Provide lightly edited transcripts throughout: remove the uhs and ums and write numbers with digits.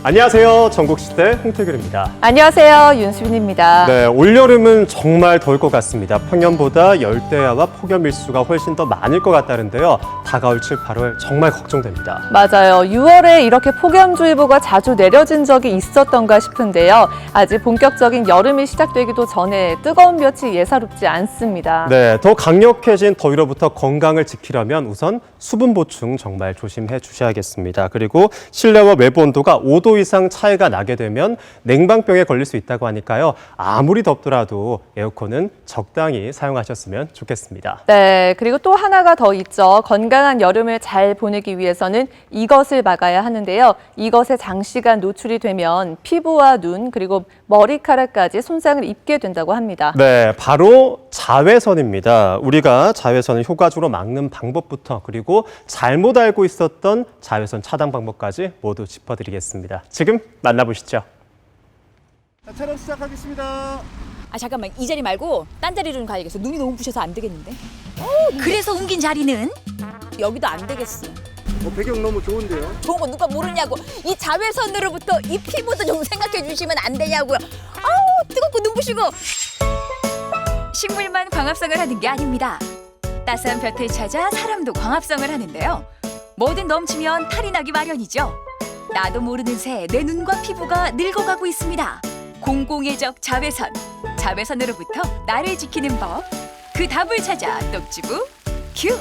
안녕하세요. 전국시대 홍태균입니다. 안녕하세요. 윤수빈입니다. 네, 올여름은 정말 더울 것 같습니다. 평년보다 열대야와 폭염 일수가 훨씬 더 많을 것 같다는데요. 다가올 7, 8월 정말 걱정됩니다. 맞아요. 6월에 이렇게 폭염주의보가 자주 내려진 적이 있었던가 싶은데요. 아직 본격적인 여름이 시작되기도 전에 뜨거운 볕이 예사롭지 않습니다. 네, 더 강력해진 더위로부터 건강을 지키려면 우선 수분 보충 정말 조심해 주셔야겠습니다. 그리고 실내와 외부 온도가 5도 이상 차이가 나게 되면 냉방병에 걸릴 수 있다고 하니까요. 아무리 덥더라도 에어컨은 적당히 사용하셨으면 좋겠습니다. 네, 그리고 또 하나가 더 있죠. 건강한 여름을 잘 보내기 위해서는 이것을 막아야 하는데요. 이것에 장시간 노출이 되면 피부와 눈 그리고 머리카락까지 손상을 입게 된다고 합니다. 네, 바로 자외선입니다. 우리가 자외선을 효과적으로 막는 방법부터 그리고 잘못 알고 있었던 자외선 차단 방법까지 모두 짚어드리겠습니다. 지금 만나보시죠. 자, 촬영 시작하겠습니다. 아 잠깐만, 이 자리 말고 딴 자리로 가야겠어. 눈이 너무 부셔서 안 되겠는데. 그래서 옮긴 자리는 여기도 안 되겠어. 배경 너무 좋은데요. 좋은 거 누가 모르냐고. 이 자외선으로부터 이 피부도 좀 생각해 주시면 안 되냐고요. 아우 뜨겁고 눈부시고. 식물만 광합성을 하는 게 아닙니다. 따스한 볕을 찾아 사람도 광합성을 하는데요. 뭐든 넘치면 탈이 나기 마련이죠. 나도 모르는 새 내 눈과 피부가 늙어가고 있습니다. 공공의적 자외선. 자외선으로부터 나를 지키는 법. 그 답을 찾아 똑지부 큐.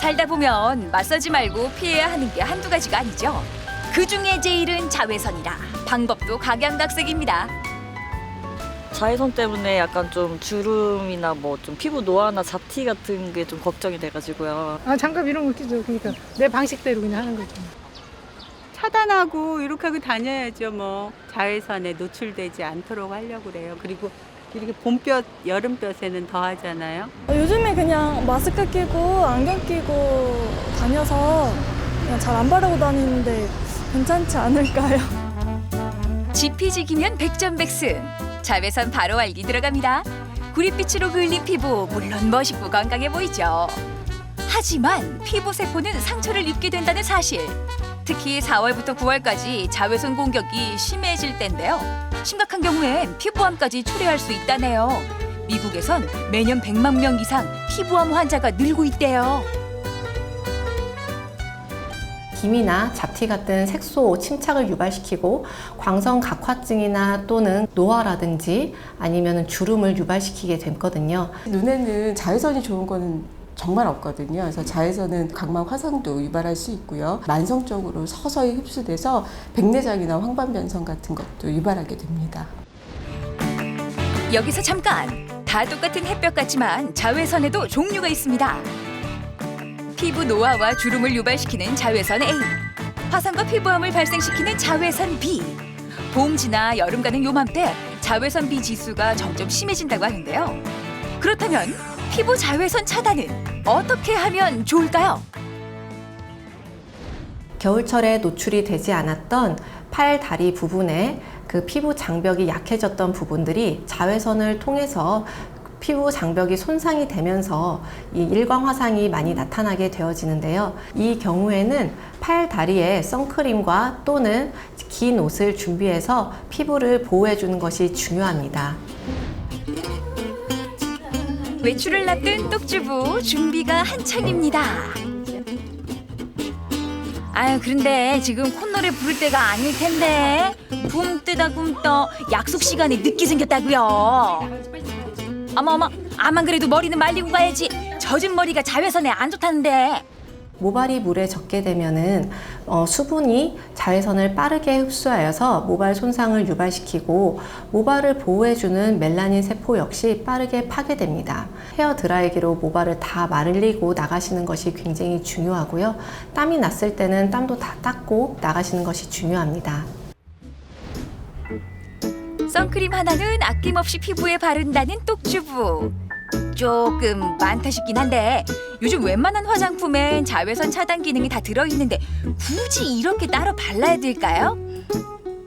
살다 보면 맞서지 말고 피해야 하는 게 한두 가지가 아니죠. 그중에 제일은 자외선이라 방법도 각양각색입니다. 자외선 때문에 약간 좀 주름이나 뭐 좀 피부 노화나 잡티 같은 게 좀 걱정이 돼가지고요. 아, 장갑 이런 거 끼죠. 그러니까 내 방식대로 그냥 하는 거죠. 차단하고 이렇게 하고 다녀야죠. 뭐 자외선에 노출되지 않도록 하려고 그래요. 그리고 이렇게 봄볕, 여름볕에는 더 하잖아요. 요즘에 그냥 마스크 끼고 안경 끼고 다녀서 그냥 잘 안 바르고 다니는데 괜찮지 않을까요? 지피지기면 백전백승. 자외선 바로 알기 들어갑니다. 구릿빛으로 그을린 피부 물론 멋있고 건강해 보이죠. 하지만 피부 세포는 상처를 입게 된다는 사실. 특히 4월부터 9월까지 자외선 공격이 심해질 때인데요. 심각한 경우엔 피부암까지 초래할 수 있다네요. 미국에선 매년 100만 명 이상 피부암 환자가 늘고 있대요. 기미나 잡티 같은 색소 침착을 유발시키고 광선 각화증이나 또는 노화라든지 아니면 주름을 유발시키게 되거든요. 눈에는 자외선이 좋은 거는 정말 없거든요. 그래서 자외선은 각막 화상도 유발할 수 있고요. 만성적으로 서서히 흡수돼서 백내장이나 황반변성 같은 것도 유발하게 됩니다. 여기서 잠깐! 다 똑같은 햇볕 같지만 자외선에도 종류가 있습니다. 피부 노화와 주름을 유발시키는 자외선 A, 화상과 피부암을 발생시키는 자외선 B. 봄 지나 여름 가는 요맘때 자외선 B 지수가 점점 심해진다고 하는데요. 그렇다면 피부 자외선 차단은 어떻게 하면 좋을까요? 겨울철에 노출이 되지 않았던 팔, 다리 부분에 그 피부 장벽이 약해졌던 부분들이 자외선을 통해서 피부 장벽이 손상이 되면서 이 일광 화상이 많이 나타나게 되어지는데요. 이 경우에는 팔, 다리에 선크림과 또는 긴 옷을 준비해서 피부를 보호해 주는 것이 중요합니다. 외출을 앞둔 똑주부 준비가 한창입니다. 아유 그런데 지금 콧노래 부를 때가 아닐 텐데 붕 뜨다 붕 떠 약속 시간에 늦게 생겼다고요. 어머 아만 그래도 머리는 말리고 가야지. 젖은 머리가 자외선에 안 좋다는데. 모발이 물에 젖게 되면은 수분이 자외선을 빠르게 흡수하여서 모발 손상을 유발시키고 모발을 보호해주는 멜라닌 세포 역시 빠르게 파괴됩니다. 헤어 드라이기로 모발을 다 말리고 나가시는 것이 굉장히 중요하고요. 땀이 났을 때는 땀도 다 닦고 나가시는 것이 중요합니다. 선크림 하나는 아낌없이 피부에 바른다는 똑주부. 조금 많다 싶긴 한데 요즘 웬만한 화장품엔 자외선 차단 기능이 다 들어있는데 굳이 이렇게 따로 발라야 될까요?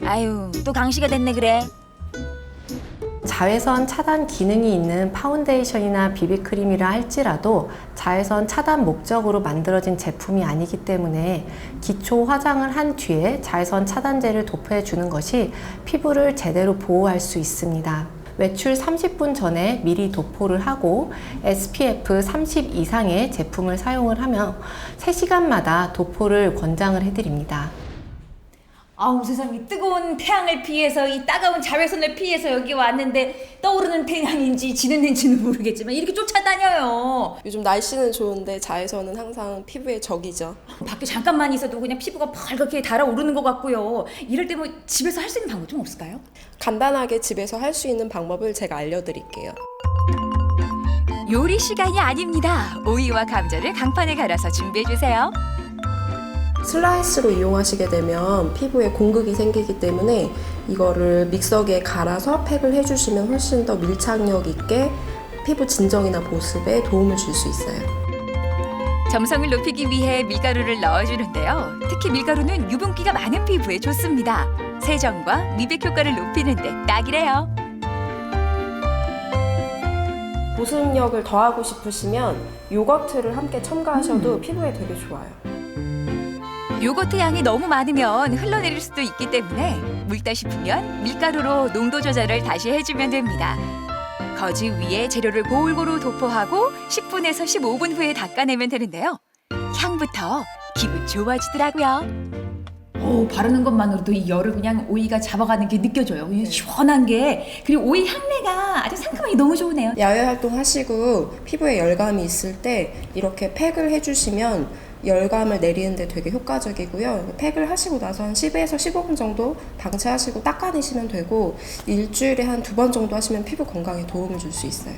아유 또 강시가 됐네 그래. 자외선 차단 기능이 있는 파운데이션이나 비비크림이라 할지라도 자외선 차단 목적으로 만들어진 제품이 아니기 때문에 기초 화장을 한 뒤에 자외선 차단제를 도포해 주는 것이 피부를 제대로 보호할 수 있습니다. 외출 30분 전에 미리 도포를 하고 SPF 30 이상의 제품을 사용을 하며 3시간마다 도포를 권장을 해드립니다. 아우 세상에, 뜨거운 태양을 피해서 이 따가운 자외선을 피해서 여기 왔는데 떠오르는 태양인지 지는 애인지는 모르겠지만 이렇게 쫓아다녀요. 요즘 날씨는 좋은데 자외선은 항상 피부의 적이죠. 밖에 잠깐만 있어도 그냥 피부가 벌겋게 달아오르는 것 같고요. 이럴 때 뭐 집에서 할 수 있는 방법 좀 없을까요? 간단하게 집에서 할 수 있는 방법을 제가 알려드릴게요. 요리 시간이 아닙니다. 오이와 감자를 강판에 갈아서 준비해주세요. 슬라이스로 이용하시게 되면 피부에 공극이 생기기 때문에 이거를 믹서기에 갈아서 팩을 해주시면 훨씬 더 밀착력 있게 피부 진정이나 보습에 도움을 줄 수 있어요. 점성을 높이기 위해 밀가루를 넣어주는데요. 특히 밀가루는 유분기가 많은 피부에 좋습니다. 세정과 미백 효과를 높이는 데 딱이래요. 보습력을 더하고 싶으시면 요거트를 함께 첨가하셔도 피부에 되게 좋아요. 요거트 양이 너무 많으면 흘러내릴 수도 있기 때문에 묽다 싶으면 밀가루로 농도 조절을 다시 해주면 됩니다. 거즈 위에 재료를 골고루 도포하고 10분에서 15분 후에 닦아내면 되는데요. 향부터 기분 좋아지더라고요. 바르는 것만으로도 이 열을 그냥 오이가 잡아가는 게 느껴져요. 이 시원한 게, 그리고 오이 향내가 아주 상큼하게 너무 좋으네요. 야외 활동 하시고 피부에 열감이 있을 때 이렇게 팩을 해주시면 열감을 내리는 데 되게 효과적이고요. 팩을 하시고 나서 한 10에서 15분 정도 방치하시고 닦아내시면 되고 일주일에 한 2번 정도 하시면 피부 건강에 도움을 줄 수 있어요.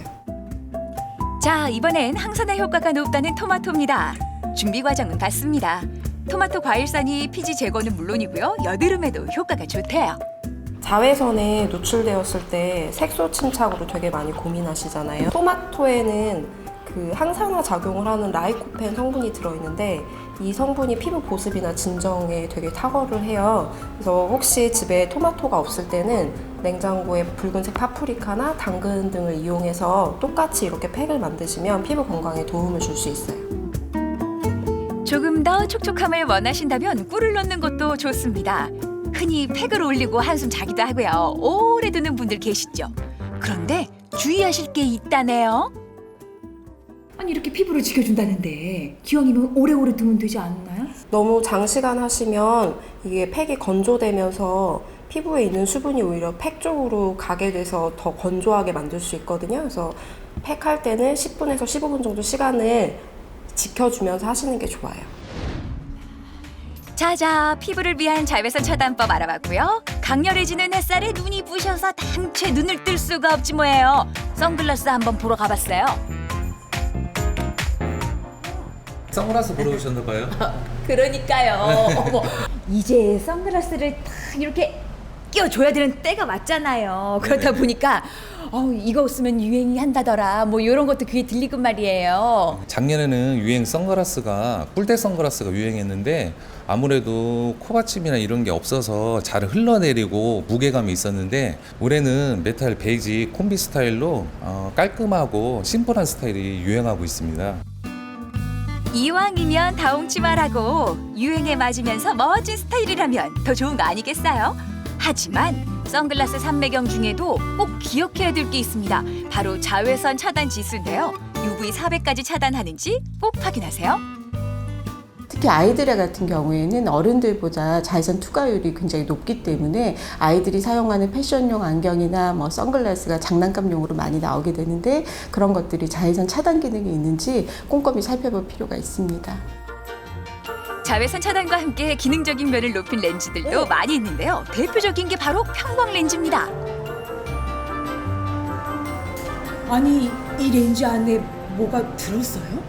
자, 이번엔 항산화 효과가 높다는 토마토입니다. 준비 과정은 같습니다. 토마토 과일산이 피지 제거는 물론이고요. 여드름에도 효과가 좋대요. 자외선에 노출되었을 때 색소 침착으로 되게 많이 고민하시잖아요. 토마토에는 그 항산화 작용을 하는 라이코펜 성분이 들어있는데 이 성분이 피부 보습이나 진정에 되게 탁월을 해요. 그래서 혹시 집에 토마토가 없을 때는 냉장고에 붉은색 파프리카나 당근 등을 이용해서 똑같이 이렇게 팩을 만드시면 피부 건강에 도움을 줄 수 있어요. 조금 더 촉촉함을 원하신다면 꿀을 넣는 것도 좋습니다. 흔히 팩을 올리고 한숨 자기도 하고요. 오래 두는 분들 계시죠? 그런데 주의하실 게 있다네요. 아니 이렇게 피부를 지켜준다는데 기왕이면 오래오래 두면 되지 않나요? 너무 장시간 하시면 이게 팩이 건조되면서 피부에 있는 수분이 오히려 팩 쪽으로 가게 돼서 더 건조하게 만들 수 있거든요. 그래서 팩할 때는 10분에서 15분 정도 시간을 지켜주면서 하시는 게 좋아요. 자자, 피부를 위한 자외선 차단법 알아봤고요. 강렬해지는 햇살에 눈이 부셔서 당최 눈을 뜰 수가 없지 뭐예요. 선글라스 한번 보러 가봤어요. 선글라스 보러 오셨나 봐요. 그러니까요. 어머, 이제 선글라스를 딱 이렇게 끼워줘야 되는 때가 왔잖아요. 그러다 보니까 이거 쓰면 유행이 한다더라 뭐 이런 것도 귀에 들리고 말이에요. 작년에는 유행 선글라스가 뿔테 선글라스가 유행했는데 아무래도 코받침이나 이런 게 없어서 잘 흘러내리고 무게감이 있었는데 올해는 메탈 베이지 콤비 스타일로 깔끔하고 심플한 스타일이 유행하고 있습니다. 이왕이면 다홍치 말하고 유행에 맞으면서 멋진 스타일이라면 더 좋은 거 아니겠어요? 하지만 선글라스 삼매경 중에도 꼭 기억해야 될 게 있습니다. 바로 자외선 차단 지수인데요. UV 400까지 차단하는지 꼭 확인하세요. 특히 아이들 같은 경우에는 어른들보다 자외선 투과율이 굉장히 높기 때문에 아이들이 사용하는 패션용 안경이나 뭐 선글라스가 장난감용으로 많이 나오게 되는데 그런 것들이 자외선 차단 기능이 있는지 꼼꼼히 살펴볼 필요가 있습니다. 자외선 차단과 함께 기능적인 면을 높인 렌즈들도 많이 있는데요. 대표적인 게 바로 편광 렌즈입니다. 아니 이 렌즈 안에 뭐가 들었어요?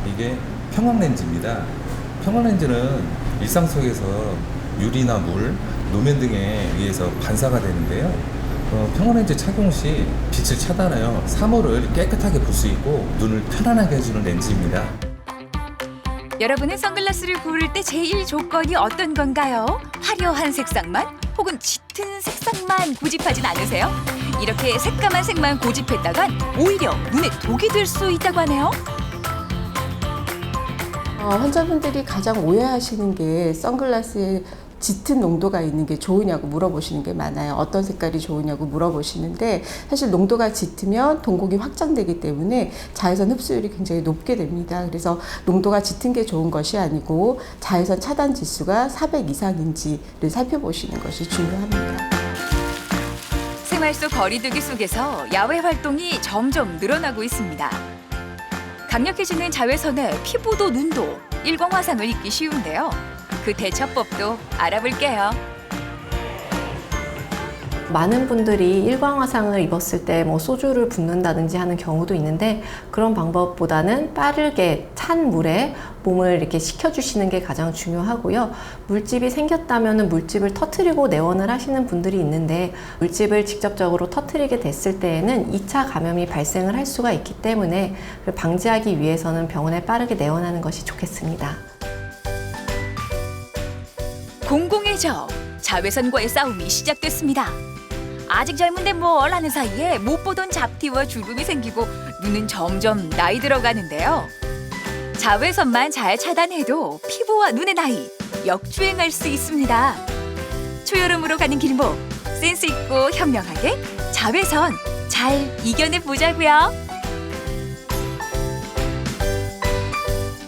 이게 편광 렌즈입니다. 편광 렌즈는 일상 속에서 유리나 물, 노면 등에 의해서 반사가 되는데요. 편광 렌즈 착용 시 빛을 차단하여 사물을 깨끗하게 볼 수 있고 눈을 편안하게 해주는 렌즈입니다. 여러분은 선글라스를 고를 때 제일 조건이 어떤 건가요? 화려한 색상만 혹은 짙은 색상만 고집하진 않으세요? 이렇게 새까만 색만 고집했다간 오히려 눈에 독이 될 수 있다고 하네요. 환자분들이 가장 오해하시는 게 선글라스에 짙은 농도가 있는 게 좋으냐고 물어보시는 게 많아요. 어떤 색깔이 좋으냐고 물어보시는데 사실 농도가 짙으면 동공이 확장되기 때문에 자외선 흡수율이 굉장히 높게 됩니다. 그래서 농도가 짙은 게 좋은 것이 아니고 자외선 차단 지수가 400 이상인지를 살펴보시는 것이 중요합니다. 생활 속 거리두기 속에서 야외 활동이 점점 늘어나고 있습니다. 강력해지는 자외선에 피부도 눈도 일광 화상을 입기 쉬운데요. 그 대처법도 알아볼게요. 많은 분들이 일광화상을 입었을 때 뭐 소주를 붓는다든지 하는 경우도 있는데 그런 방법보다는 빠르게 찬 물에 몸을 이렇게 식혀주시는 게 가장 중요하고요. 물집이 생겼다면 물집을 터트리고 내원을 하시는 분들이 있는데 물집을 직접적으로 터트리게 됐을 때에는 2차 감염이 발생을 할 수가 있기 때문에 방지하기 위해서는 병원에 빠르게 내원하는 것이 좋겠습니다. 공공의 적, 자외선과의 싸움이 시작됐습니다. 아직 젊은데 뭘 하는 사이에 못 보던 잡티와 주름이 생기고 눈은 점점 나이 들어가는데요. 자외선만 잘 차단해도 피부와 눈의 나이 역주행할 수 있습니다. 초여름으로 가는 길목, 센스 있고 현명하게 자외선 잘 이겨내 보자고요.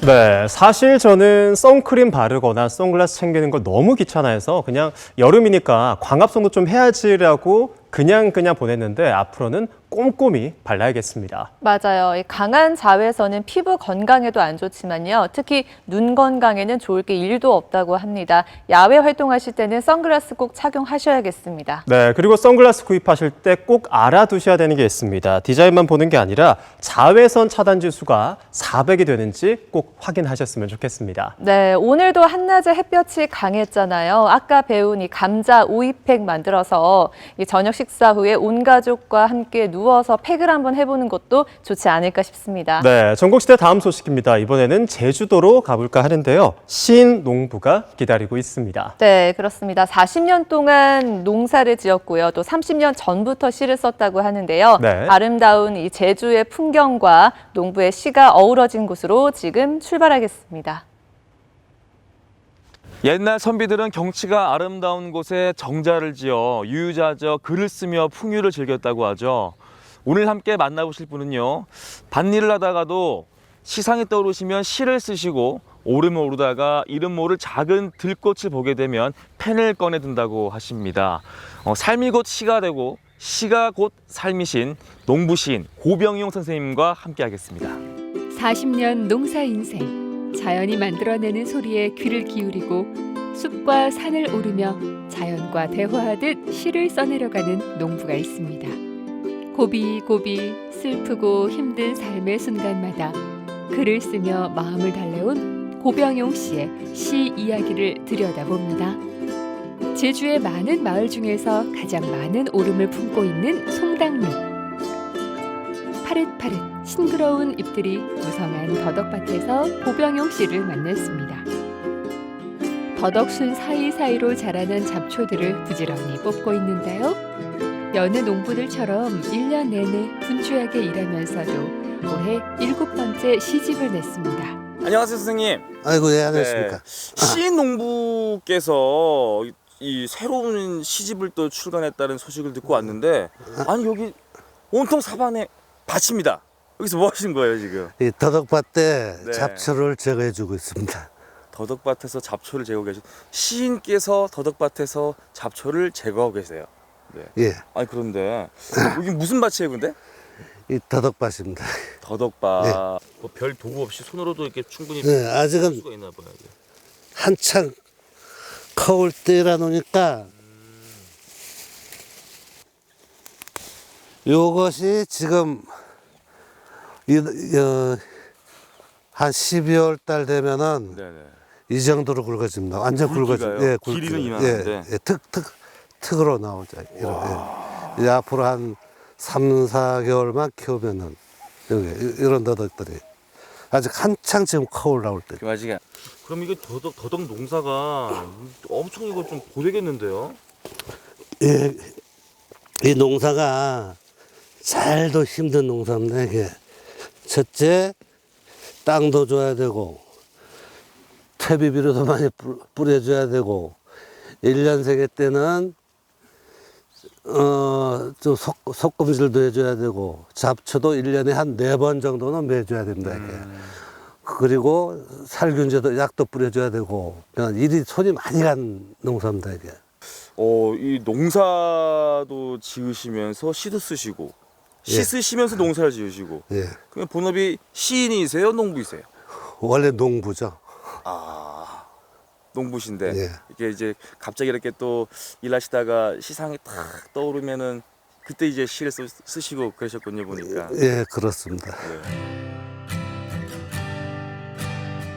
네, 사실 저는 선크림 바르거나 선글라스 챙기는 걸 너무 귀찮아해서 그냥 여름이니까 광합성도 좀 해야지라고 그냥 보냈는데 앞으로는 꼼꼼히 발라야겠습니다. 맞아요. 이 강한 자외선은 피부 건강에도 안 좋지만요. 특히 눈 건강에는 좋을 게 1도 없다고 합니다. 야외 활동하실 때는 선글라스 꼭 착용하셔야겠습니다. 네, 그리고 선글라스 구입하실 때 꼭 알아두셔야 되는 게 있습니다. 디자인만 보는 게 아니라 자외선 차단 지수가 400이 되는지 꼭 확인하셨으면 좋겠습니다. 네, 오늘도 한낮에 햇볕이 강했잖아요. 아까 배운 이 감자 오이팩 만들어서 이 저녁 식사 후에 온 가족과 함께 누워서 팩을 한번 해보는 것도 좋지 않을까 싶습니다. 네, 전국시대 다음 소식입니다. 이번에는 제주도로 가볼까 하는데요. 신농부가 기다리고 있습니다. 네, 그렇습니다. 40년 동안 농사를 지었고요. 또 30년 전부터 시를 썼다고 하는데요. 네. 아름다운 이 제주의 풍경과 농부의 시가 어우러진 곳으로 지금 출발하겠습니다. 옛날 선비들은 경치가 아름다운 곳에 정자를 지어 유유자적 글을 쓰며 풍류를 즐겼다고 하죠. 오늘 함께 만나보실 분은요. 밭일을 하다가도 시상이 떠오르시면 시를 쓰시고 오르면 오르다가 이름 모를 작은 들꽃을 보게 되면 펜을 꺼내든다고 하십니다. 삶이 곧 시가 되고 시가 곧 삶이신 농부시인 고병용 선생님과 함께 하겠습니다. 40년 농사 인생. 자연이 만들어내는 소리에 귀를 기울이고 숲과 산을 오르며 자연과 대화하듯 시를 써내려가는 농부가 있습니다. 고비고비 슬프고 힘든 삶의 순간마다 글을 쓰며 마음을 달래온 고병용 씨의 시 이야기를 들여다봅니다. 제주의 많은 마을 중에서 가장 많은 오름을 품고 있는 송당리. 파릇파릇 싱그러운 잎들이 무성한 더덕밭에서 고병용 씨를 만났습니다. 더덕순 사이사이로 자라는 잡초들을 부지런히 뽑고 있는데요. 여느 농부들처럼 1년 내내 분주하게 일하면서도 올해 7번째 시집을 냈습니다. 안녕하세요, 선생님. 아이고, 예, 안녕하십니까. 시인 농부께서 이 새로운 시집을 또 출간했다는 소식을 듣고 왔는데 아니 여기 온통 사반에 밭입니다. 여기서 뭐 하시는 거예요 지금? 이 더덕밭에 네. 잡초를 제거해주고 있습니다. 더덕밭에서 잡초를 제거하고 계신 시인께서 더덕밭에서 잡초를 제거하고 계세요. 네. 예. 아니 그런데 여기 무슨 밭이에요, 근데? 이 더덕밭입니다. 더덕밭. 네. 뭐 별 도구 없이 손으로도 이렇게 충분히 네, 아직은 수가 있나 봐요. 이게. 한창 커올 때라 놓으니까 요것이 지금 한 12월 달 되면은 네네. 이 정도로 굵어집니다. 완전 굵어집니다. 굵기가요? 예, 길이는 굵기가. 이만한데? 예, 특으로 나오죠. 예. 이제 앞으로 한 3, 4개월만 키우면은 여기 이런 더덕들이 아직 한창 지금 커 올라올 때. 아직. 그럼 이게 더덕 농사가 엄청 이거 좀 고되겠는데요? 예. 이 농사가 잘도 힘든 농사인데 이게 첫째 땅도 줘야 되고 퇴비비료도 많이 뿌려줘야 되고 1년생의 때는 좀 속금질도 해줘야 되고 잡초도 1년에 한 4번 정도는 매줘야 됩니다. 이게. 그리고 살균제도 약도 뿌려줘야 되고 그냥 일이 손이 많이 간 농사입니다. 이게. 이 농사도 지으시면서 시도 쓰시고 시 쓰시면서 농사를 지으시고 예. 그럼 본업이 시인이세요, 농부이세요? 원래 농부죠. 아, 농부신데 예. 이게 이제 갑자기 이렇게 또 일하시다가 시상이 탁 떠오르면은 그때 이제 시를 쓰시고 그러셨군요, 보니까. 예, 그렇습니다.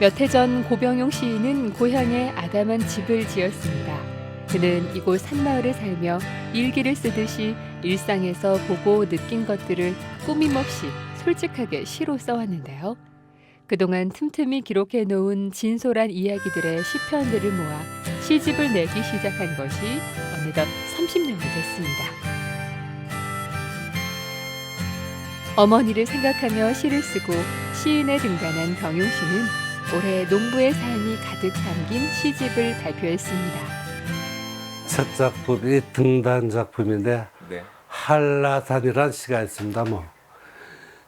몇 해 전 고병용 시인은 고향에 아담한 집을 지었습니다. 그는 이곳 산마을에 살며 일기를 쓰듯이 일상에서 보고 느낀 것들을 꾸밈없이 솔직하게 시로 써왔는데요. 그동안 틈틈이 기록해 놓은 진솔한 이야기들의 시편들을 모아 시집을 내기 시작한 것이 어느덧 30년이 됐습니다. 어머니를 생각하며 시를 쓰고 시인에 등단한 병용 씨는 올해 농부의 삶이 가득 담긴 시집을 발표했습니다. 첫 작품이 등단 작품인데 네. 한라산이라는 시가 있습니다.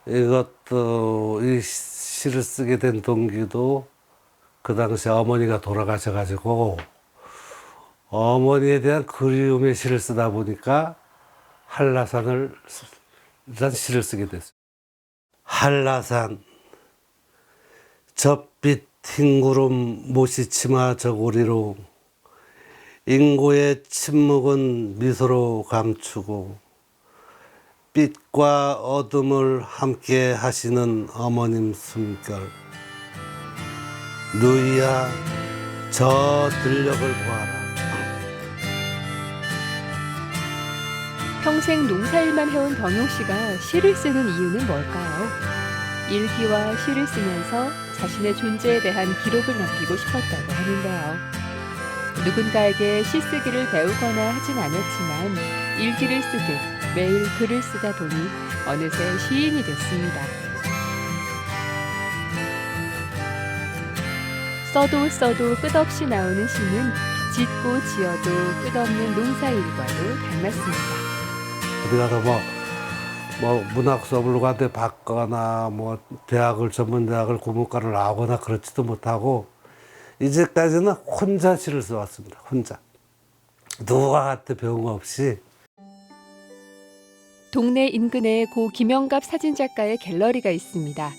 이것도 이 시를 쓰게 된 동기도 그 당시 어머니가 돌아가셔가지고 어머니에 대한 그리움의 시를 쓰다 보니까 한라산을 이란 시를 쓰게 됐어요. 한라산 젖빛 흰구름 못이 치마 저고리로 인고의 침묵은 미소로 감추고 빛과 어둠을 함께 하시는 어머님 숨결 누이야 저 들녘을 보아라. 평생 농사일만 해온 병용 씨가 시를 쓰는 이유는 뭘까요? 일기와 시를 쓰면서 자신의 존재에 대한 기록을 남기고 싶었다고 하는데요. 누군가에게 시 쓰기를 배우거나 하진 않았지만 일기를 쓰듯 매일 글을 쓰다 보니 어느새 시인이 됐습니다. 써도 끝없이 나오는 시는 짓고 지어도 끝없는 농사일과도 닮았습니다. 어디 가서 뭐 문학 수업을 가는데 받거나 뭐 대학을 전문대학을 국문과를 나오거나 그렇지도 못하고 이제까지는 혼자 시를 써왔습니다. 혼자. 누구한테 배운 거 없이. 동네 인근에 고 김영갑 사진작가의 갤러리가 있습니다.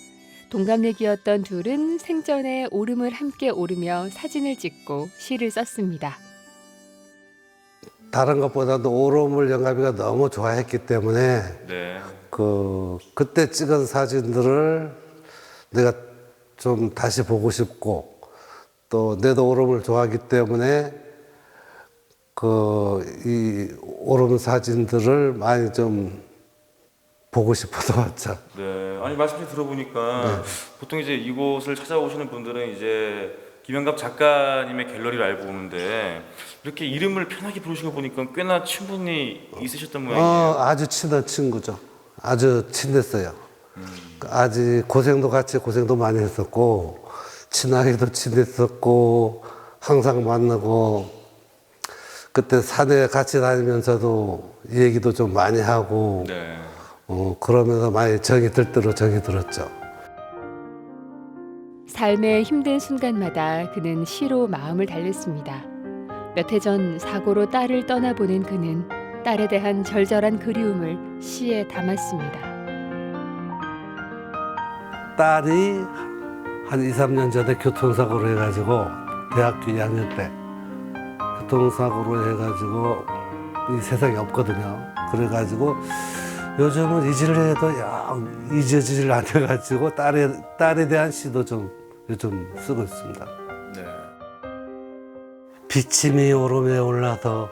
동갑내기였던 둘은 생전에 오름을 함께 오르며 사진을 찍고 시를 썼습니다. 다른 것보다도 오름을 영갑이가 너무 좋아했기 때문에 네. 그때 찍은 사진들을 내가 좀 다시 보고 싶고 또 내도 오름을 좋아하기 때문에 이 오름 사진들을 많이 좀 보고 싶어서 왔죠. 네. 아니 말씀 좀 들어보니까 보통 이제 이곳을 찾아오시는 분들은 이제 김영갑 작가님의 갤러리를 알고 오는데 이렇게 이름을 편하게 부르신 거 보니까 꽤나 친분이 있으셨던 모양이에요. 아주 친한 친구죠. 아주 친했어요. 아주 고생도 많이 했었고 친하게도 친했었고 항상 만나고 그때 산에 같이 다니면서도 얘기도 좀 많이 하고 네. 그러면서 많이 정이 들었죠. 삶의 힘든 순간마다 그는 시로 마음을 달랬습니다. 몇 해 전 사고로 딸을 떠나보낸 그는 딸에 대한 절절한 그리움을 시에 담았습니다. 딸이 한 2, 3년 전에 교통사고로 해가지고 대학교 2학년 때 교통사고로 해가지고 이 세상에 없거든요. 그래가지고 요즘은 잊으려 해도 잊어지질 않아가지고 딸에 대한 시도 좀 요즘 쓰고 있습니다. 네. 비침이 오름에 올라서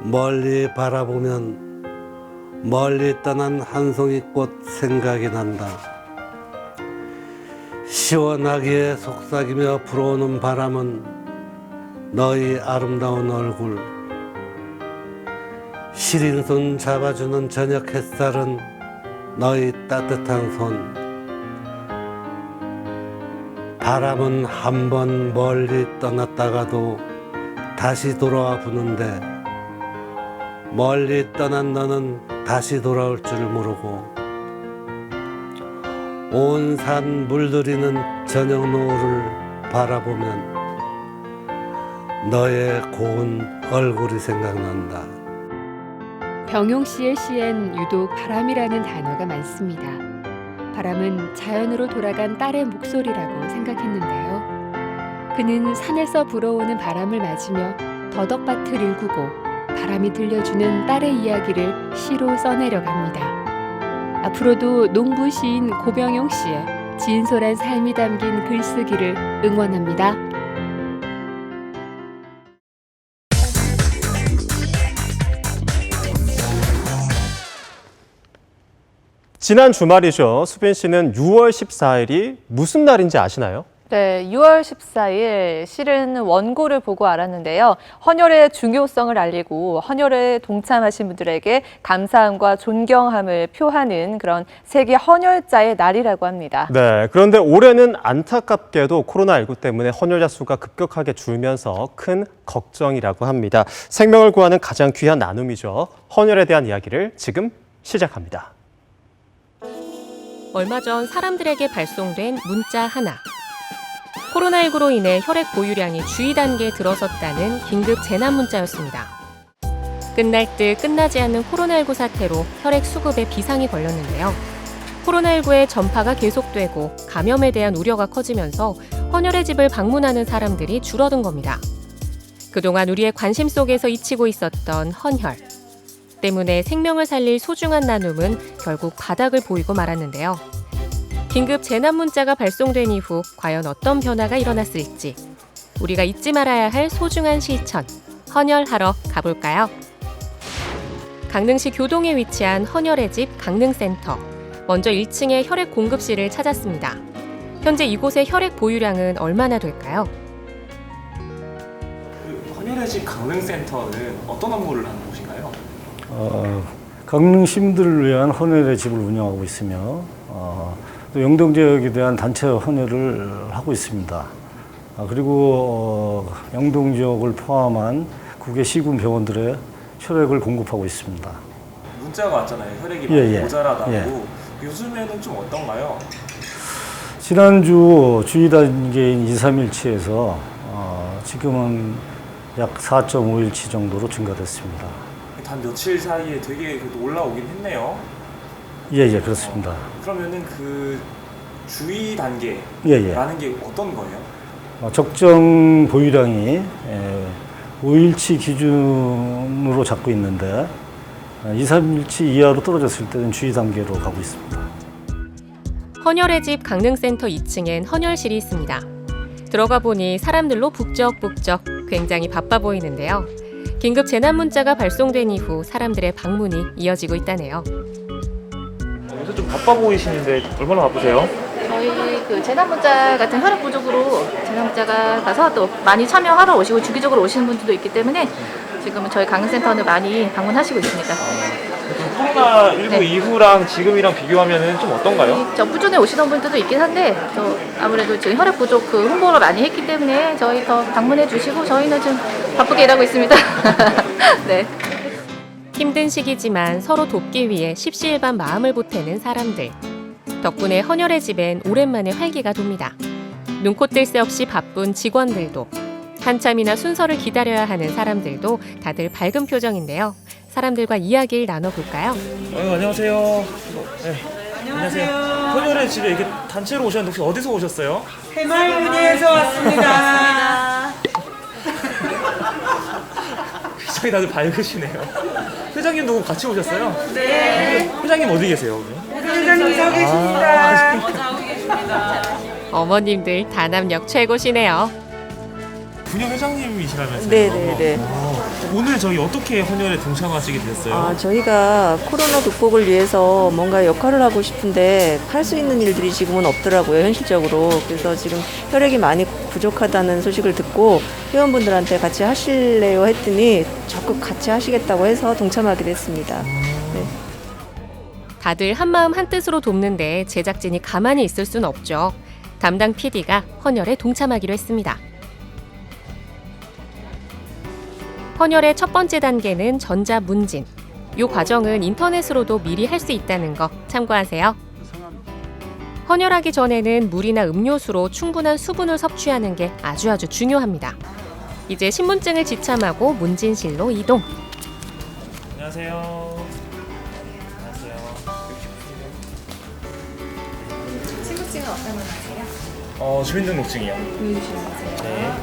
멀리 바라보면 멀리 떠난 한 송이 꽃 생각이 난다. 시원하게 속삭이며 불어오는 바람은 너희 아름다운 얼굴 시린 손 잡아주는 저녁 햇살은 너의 따뜻한 손. 바람은 한 번 멀리 떠났다가도 다시 돌아와 부는데 멀리 떠난 너는 다시 돌아올 줄 모르고 온 산 물들이는 저녁 노을을 바라보면 너의 고운 얼굴이 생각난다. 병용 씨의 시엔 유독 바람이라는 단어가 많습니다. 바람은 자연으로 돌아간 딸의 목소리라고 생각했는데요. 그는 산에서 불어오는 바람을 맞으며 더덕밭을 일구고 바람이 들려주는 딸의 이야기를 시로 써내려 갑니다. 앞으로도 농부 시인 고병용 씨의 진솔한 삶이 담긴 글쓰기를 응원합니다. 지난 주말이죠. 수빈 씨는 6월 14일이 무슨 날인지 아시나요? 네, 6월 14일 실은 원고를 보고 알았는데요. 헌혈의 중요성을 알리고 헌혈에 동참하신 분들에게 감사함과 존경함을 표하는 그런 세계 헌혈자의 날이라고 합니다. 네, 그런데 올해는 안타깝게도 코로나19 때문에 헌혈자 수가 급격하게 줄면서 큰 걱정이라고 합니다. 생명을 구하는 가장 귀한 나눔이죠. 헌혈에 대한 이야기를 지금 시작합니다. 얼마 전 사람들에게 발송된 문자 하나. 코로나19로 인해 혈액 보유량이 주의 단계에 들어섰다는 긴급 재난 문자였습니다. 끝날 듯 끝나지 않는 코로나19 사태로 혈액 수급에 비상이 걸렸는데요. 코로나19의 전파가 계속되고 감염에 대한 우려가 커지면서 헌혈의 집을 방문하는 사람들이 줄어든 겁니다. 그동안 우리의 관심 속에서 잊히고 있었던 헌혈. 때문에 생명을 살릴 소중한 나눔은 결국 바닥을 보이고 말았는데요. 긴급 재난 문자가 발송된 이후 과연 어떤 변화가 일어났을지 우리가 잊지 말아야 할 소중한 실천, 헌혈하러 가볼까요? 강릉시 교동에 위치한 헌혈의 집 강릉센터. 먼저 1층의 혈액 공급실을 찾았습니다. 현재 이곳의 혈액 보유량은 얼마나 될까요? 헌혈의 집 강릉센터는 어떤 업무를 하는 곳인가요? 강릉 시민들을 위한 헌혈의 집을 운영하고 있으며 또 영동 지역에 대한 단체 헌혈을 하고 있습니다. 그리고 영동 지역을 포함한 국외 시군 병원들의 혈액을 공급하고 있습니다. 문자가 왔잖아요. 혈액이 많이 모자라다고. 예. 요즘에는 좀 어떤가요? 지난주 주의 단계인 2, 3일치에서 지금은 약 4.5일치 정도로 증가됐습니다. 단 며칠 사이에 되게 그래도 올라오긴 했네요. 예, 그렇습니다. 그러면은 그 주의 단계라는 게 어떤 거예요? 적정 보유량이 5일치 기준으로 잡고 있는데 2, 3일치 이하로 떨어졌을 때는 주의 단계로 가고 있습니다. 헌혈의 집 강릉센터 2층엔 헌혈실이 있습니다. 들어가 보니 사람들로 북적북적 굉장히 바빠 보이는데요. 긴급 재난 문자가 발송된 이후 사람들의 방문이 이어지고 있다네요. 요새 좀 바빠 보이시는데 얼마나 바쁘세요? 저희 그 재난 문자 같은 혈액 부족으로 재난 문자가 가서 또 많이 참여하러 오시고 주기적으로 오시는 분들도 있기 때문에 지금은 저희 강릉센터는 많이 방문하시고 있습니다. 코로나19 이후랑 지금이랑 비교하면 좀 어떤가요? 저 부존에 오시던 분들도 있긴 한데 저 아무래도 지금 혈액 부족 그 홍보를 많이 했기 때문에 저희 더 방문해 주시고 저희는 좀 바쁘게 일하고 있습니다. 네. 힘든 시기지만 서로 돕기 위해 십시일반 마음을 보태는 사람들. 덕분에 헌혈의 집엔 오랜만에 활기가 돕니다. 눈코 뜰 새 없이 바쁜 직원들도 한참이나 순서를 기다려야 하는 사람들도 다들 밝은 표정인데요. 사람들과 이야기를 나눠볼까요? 안녕하세요. 네. 안녕하세요. 헌혈의 집에 이렇게 단체로 오셨는데 혹시 어디서 오셨어요? 해맑은이에서 왔습니다. 굉장히 다들 밝으시네요. 회장님도 같이 오셨어요? 네. 회장님 어디 계세요, 오늘? 회장님 서 계십니다. 어머님들 다남역 최고시네요. 분녀 회장님이시라면서요? 네네네. 오늘 저희 어떻게 헌혈에 동참하시게 됐어요? 저희가 코로나 극복을 위해서 뭔가 역할을 하고 싶은데 할 수 있는 일들이 지금은 없더라고요, 현실적으로. 그래서 지금 혈액이 많이 부족하다는 소식을 듣고 회원분들한테 같이 하실래요 했더니 적극 같이 하시겠다고 해서 동참하게 됐습니다. 네. 다들 한마음 한뜻으로 돕는데 제작진이 가만히 있을 순 없죠. 담당 PD가 헌혈에 동참하기로 했습니다. 헌혈의 첫 번째 단계는 전자문진. 이 과정은 인터넷으로도 미리 할 수 있다는 거 참고하세요. 헌혈하기 전에는 물이나 음료수로 충분한 수분을 섭취하는 게 아주 중요합니다. 이제 신분증을 지참하고 문진실로 이동. 안녕하세요. 신분증은 어떤 거 하세요? 주민등록증이요. 보여주시면 되세요. 네.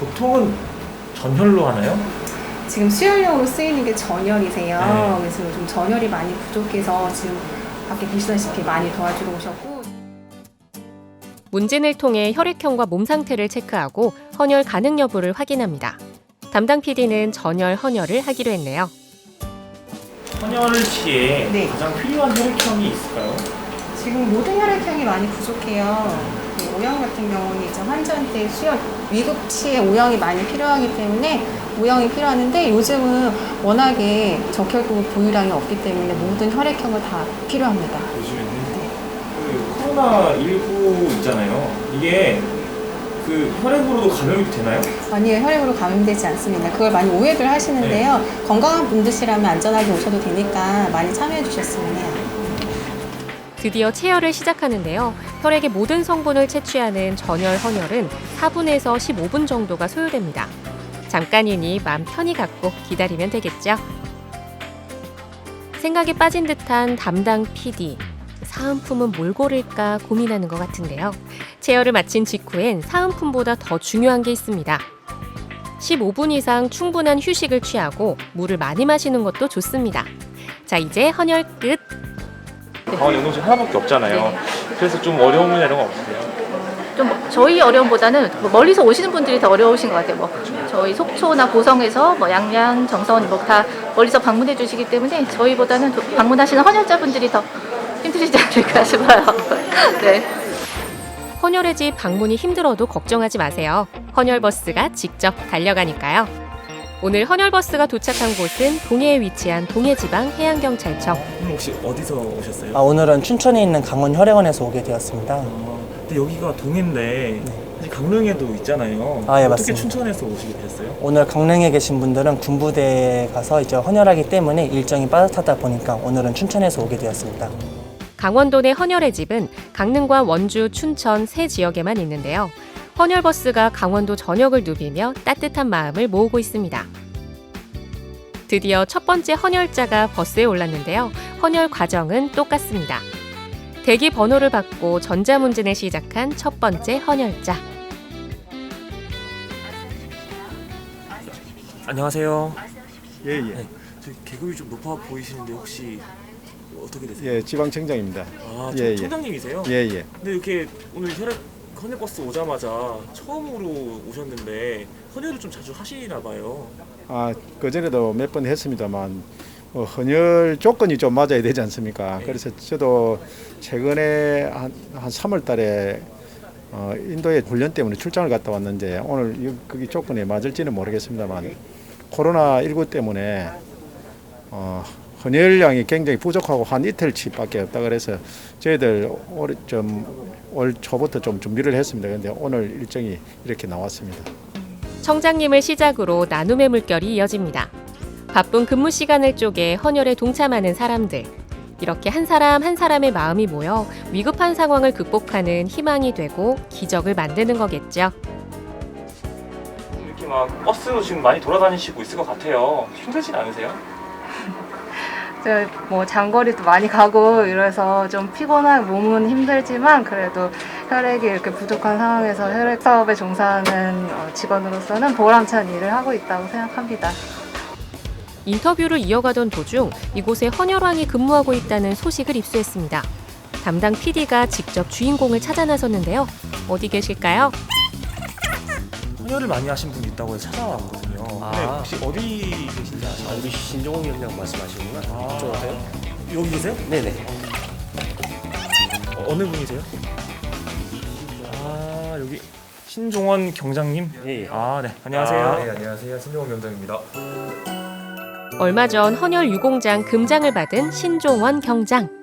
보통은 전혈로 하나요? 지금 수혈용으로 쓰이는 게 전혈이세요. 네. 그래서 좀 전혈이 많이 부족해서 지금 밖에 보시다시피 많이 도와주러 오셨고. 문진을 통해 혈액형과 몸 상태를 체크하고 헌혈 가능 여부를 확인합니다. 담당 PD는 전혈 헌혈을 하기로 했네요. 헌혈 시에 네. 가장 필요한 혈액형이 있을까요? 지금 모든 혈액형이 많이 부족해요. O형 같은 경우는 이제 환자한테 수혈, 위급치에 O형이 많이 필요하기 때문에 O형이 필요하는데 요즘은 워낙에 적혈구 보유량이 없기 때문에 모든 혈액형을 다 필요합니다. 요즘에는 그 코로나19 있잖아요. 이게 그 혈액으로도 감염이 되나요? 아니요, 혈액으로 감염되지 않습니다. 그걸 많이 오해를 하시는데요. 건강한 분들이라면 안전하게 오셔도 되니까 많이 참여해 주셨으면 해요. 드디어 체혈을 시작하는데요. 혈액의 모든 성분을 채취하는 전혈 헌혈은 4분에서 15분 정도가 소요됩니다. 잠깐이니 마음 편히 갖고 기다리면 되겠죠. 생각에 빠진 듯한 담당 PD. 사은품은 뭘 고를까 고민하는 것 같은데요. 체혈을 마친 직후엔 사은품보다 더 중요한 게 있습니다. 15분 이상 충분한 휴식을 취하고 물을 많이 마시는 것도 좋습니다. 자, 이제 헌혈 끝. 연동제 하나밖에 없잖아요. 그래서 좀 어려움이나 이런 거 없으세요? 좀 저희 어려움보다는 멀리서 오시는 분들이 더 어려우신 것 같아요. 저희 속초나 고성에서 양양, 정선 다 멀리서 방문해 주시기 때문에 저희보다는 방문하시는 헌혈자분들이 더 힘드시지 않을까 싶어요. 네. 헌혈의 집 방문이 힘들어도 걱정하지 마세요. 헌혈버스가 직접 달려가니까요. 오늘 헌혈버스가 도착한 곳은 동해에 위치한 동해지방해양경찰청. 혹시 어디서 오셨어요? 오늘은 춘천에 있는 강원혈액원에서 오게 되었습니다. 근데 여기가 동해인데 사실 강릉에도 있잖아요. 예, 어떻게 맞습니다. 춘천에서 오시게 됐어요? 오늘 강릉에 계신 분들은 군부대에 가서 이제 헌혈하기 때문에 일정이 빠듯하다 보니까 오늘은 춘천에서 오게 되었습니다. 강원도 내 헌혈의 집은 강릉과 원주, 춘천 세 지역에만 있는데요. 헌혈버스가 강원도 전역을 누비며 따뜻한 마음을 모으고 있습니다. 드디어 첫 번째 헌혈자가 버스에 올랐는데요. 헌혈 과정은 똑같습니다. 대기 번호를 받고 전자문진을 시작한 첫 번째 헌혈자. 안녕하세요. 예. 저 계급이 좀 높아 보이시는데 혹시 어떻게 되세요? 예, 지방청장입니다. 청장님이세요? 예. 근데 이렇게 오늘 헌혈버스 오자마자 처음으로 오셨는데 헌혈을 좀 자주 하시나 봐요. 그전에도 몇 번 했습니다만 헌혈 조건이 좀 맞아야 되지 않습니까? 그래서 저도 최근에 한 3월 달에 인도에 훈련 때문에 출장을 갔다 왔는데 오늘 거기 조건에 맞을지는 모르겠습니다만 코로나19 때문에 헌혈량이 굉장히 부족하고 한 이틀치밖에 없다 그래서 저희들 올 초부터 좀 준비를 했습니다. 그런데 오늘 일정이 이렇게 나왔습니다. 청장님을 시작으로 나눔의 물결이 이어집니다. 바쁜 근무 시간을 쪼개 헌혈에 동참하는 사람들. 이렇게 한 사람 한 사람의 마음이 모여 위급한 상황을 극복하는 희망이 되고 기적을 만드는 거겠죠. 이렇게 막 버스로 지금 많이 돌아다니시고 있을 것 같아요. 힘들진 않으세요? 장거리도 많이 가고 이래서 좀 피곤하고 몸은 힘들지만 그래도 혈액이 이렇게 부족한 상황에서 혈액 사업에 종사하는 직원으로서는 보람찬 일을 하고 있다고 생각합니다. 인터뷰를 이어가던 도중 이곳에 헌혈왕이 근무하고 있다는 소식을 입수했습니다. 담당 PD가 직접 주인공을 찾아 나섰는데요. 어디 계실까요? 헌혈을 많이 하신 분이 있다고 해서 찾아왔거든요. 네, 혹시 어디 계신지 아시나요? 우리 신종원 경장 말씀하시구나. 이쪽 오세요? 여기 계세요? 네네. 어느 분이세요? 아, 여기 신종원 경장님? 예. 아, 네. 안녕하세요. 네, 안녕하세요. 신종원 경장입니다. 얼마 전 헌혈 유공장 금장을 받은 신종원 경장.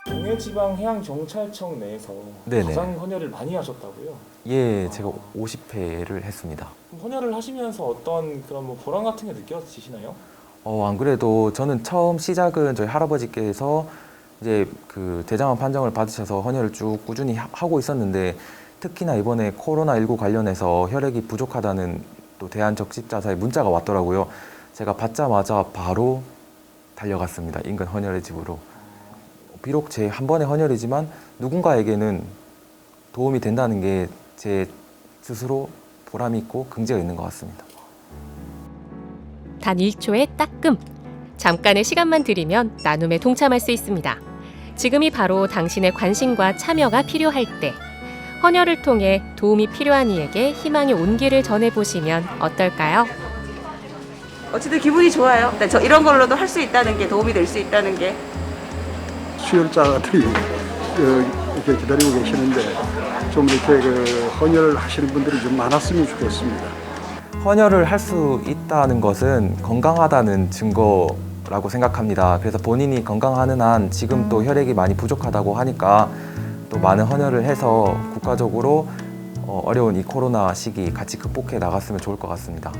동해지방해양경찰청 내에서 네네. 가장 헌혈을 많이 하셨다고요? 예, 제가 50회를 했습니다. 그럼 헌혈을 하시면서 어떤 그런 뭐 보람 같은 게 느껴지시나요? 안 그래도 저는 처음 시작은 저희 할아버지께서 이제 그 대장암 판정을 받으셔서 헌혈을 쭉 꾸준히 하고 있었는데 특히나 이번에 코로나19 관련해서 혈액이 부족하다는 또 대한적십자사의 문자가 왔더라고요. 제가 받자마자 바로 달려갔습니다. 인근 헌혈의 집으로. 비록 제 한 번의 헌혈이지만 누군가에게는 도움이 된다는 게 제 스스로 보람이 있고 긍지가 있는 것 같습니다. 단 1초의 따끔. 잠깐의 시간만 들이면 나눔에 동참할 수 있습니다. 지금이 바로 당신의 관심과 참여가 필요할 때. 헌혈을 통해 도움이 필요한 이에게 희망의 온기를 전해보시면 어떨까요? 어쨌든 기분이 좋아요. 저 이런 걸로도 할 수 있다는 게, 도움이 될 수 있다는 게. 수혈자들이 이렇게 기다리고 계시는데 좀 이렇게 헌혈을 하시는 분들이 좀 많았으면 좋겠습니다. 헌혈을 할 수 있다는 것은 건강하다는 증거라고 생각합니다. 그래서 본인이 건강하는 한 지금 또 혈액이 많이 부족하다고 하니까 또 많은 헌혈을 해서 국가적으로 어려운 이 코로나 시기 같이 극복해 나갔으면 좋을 것 같습니다.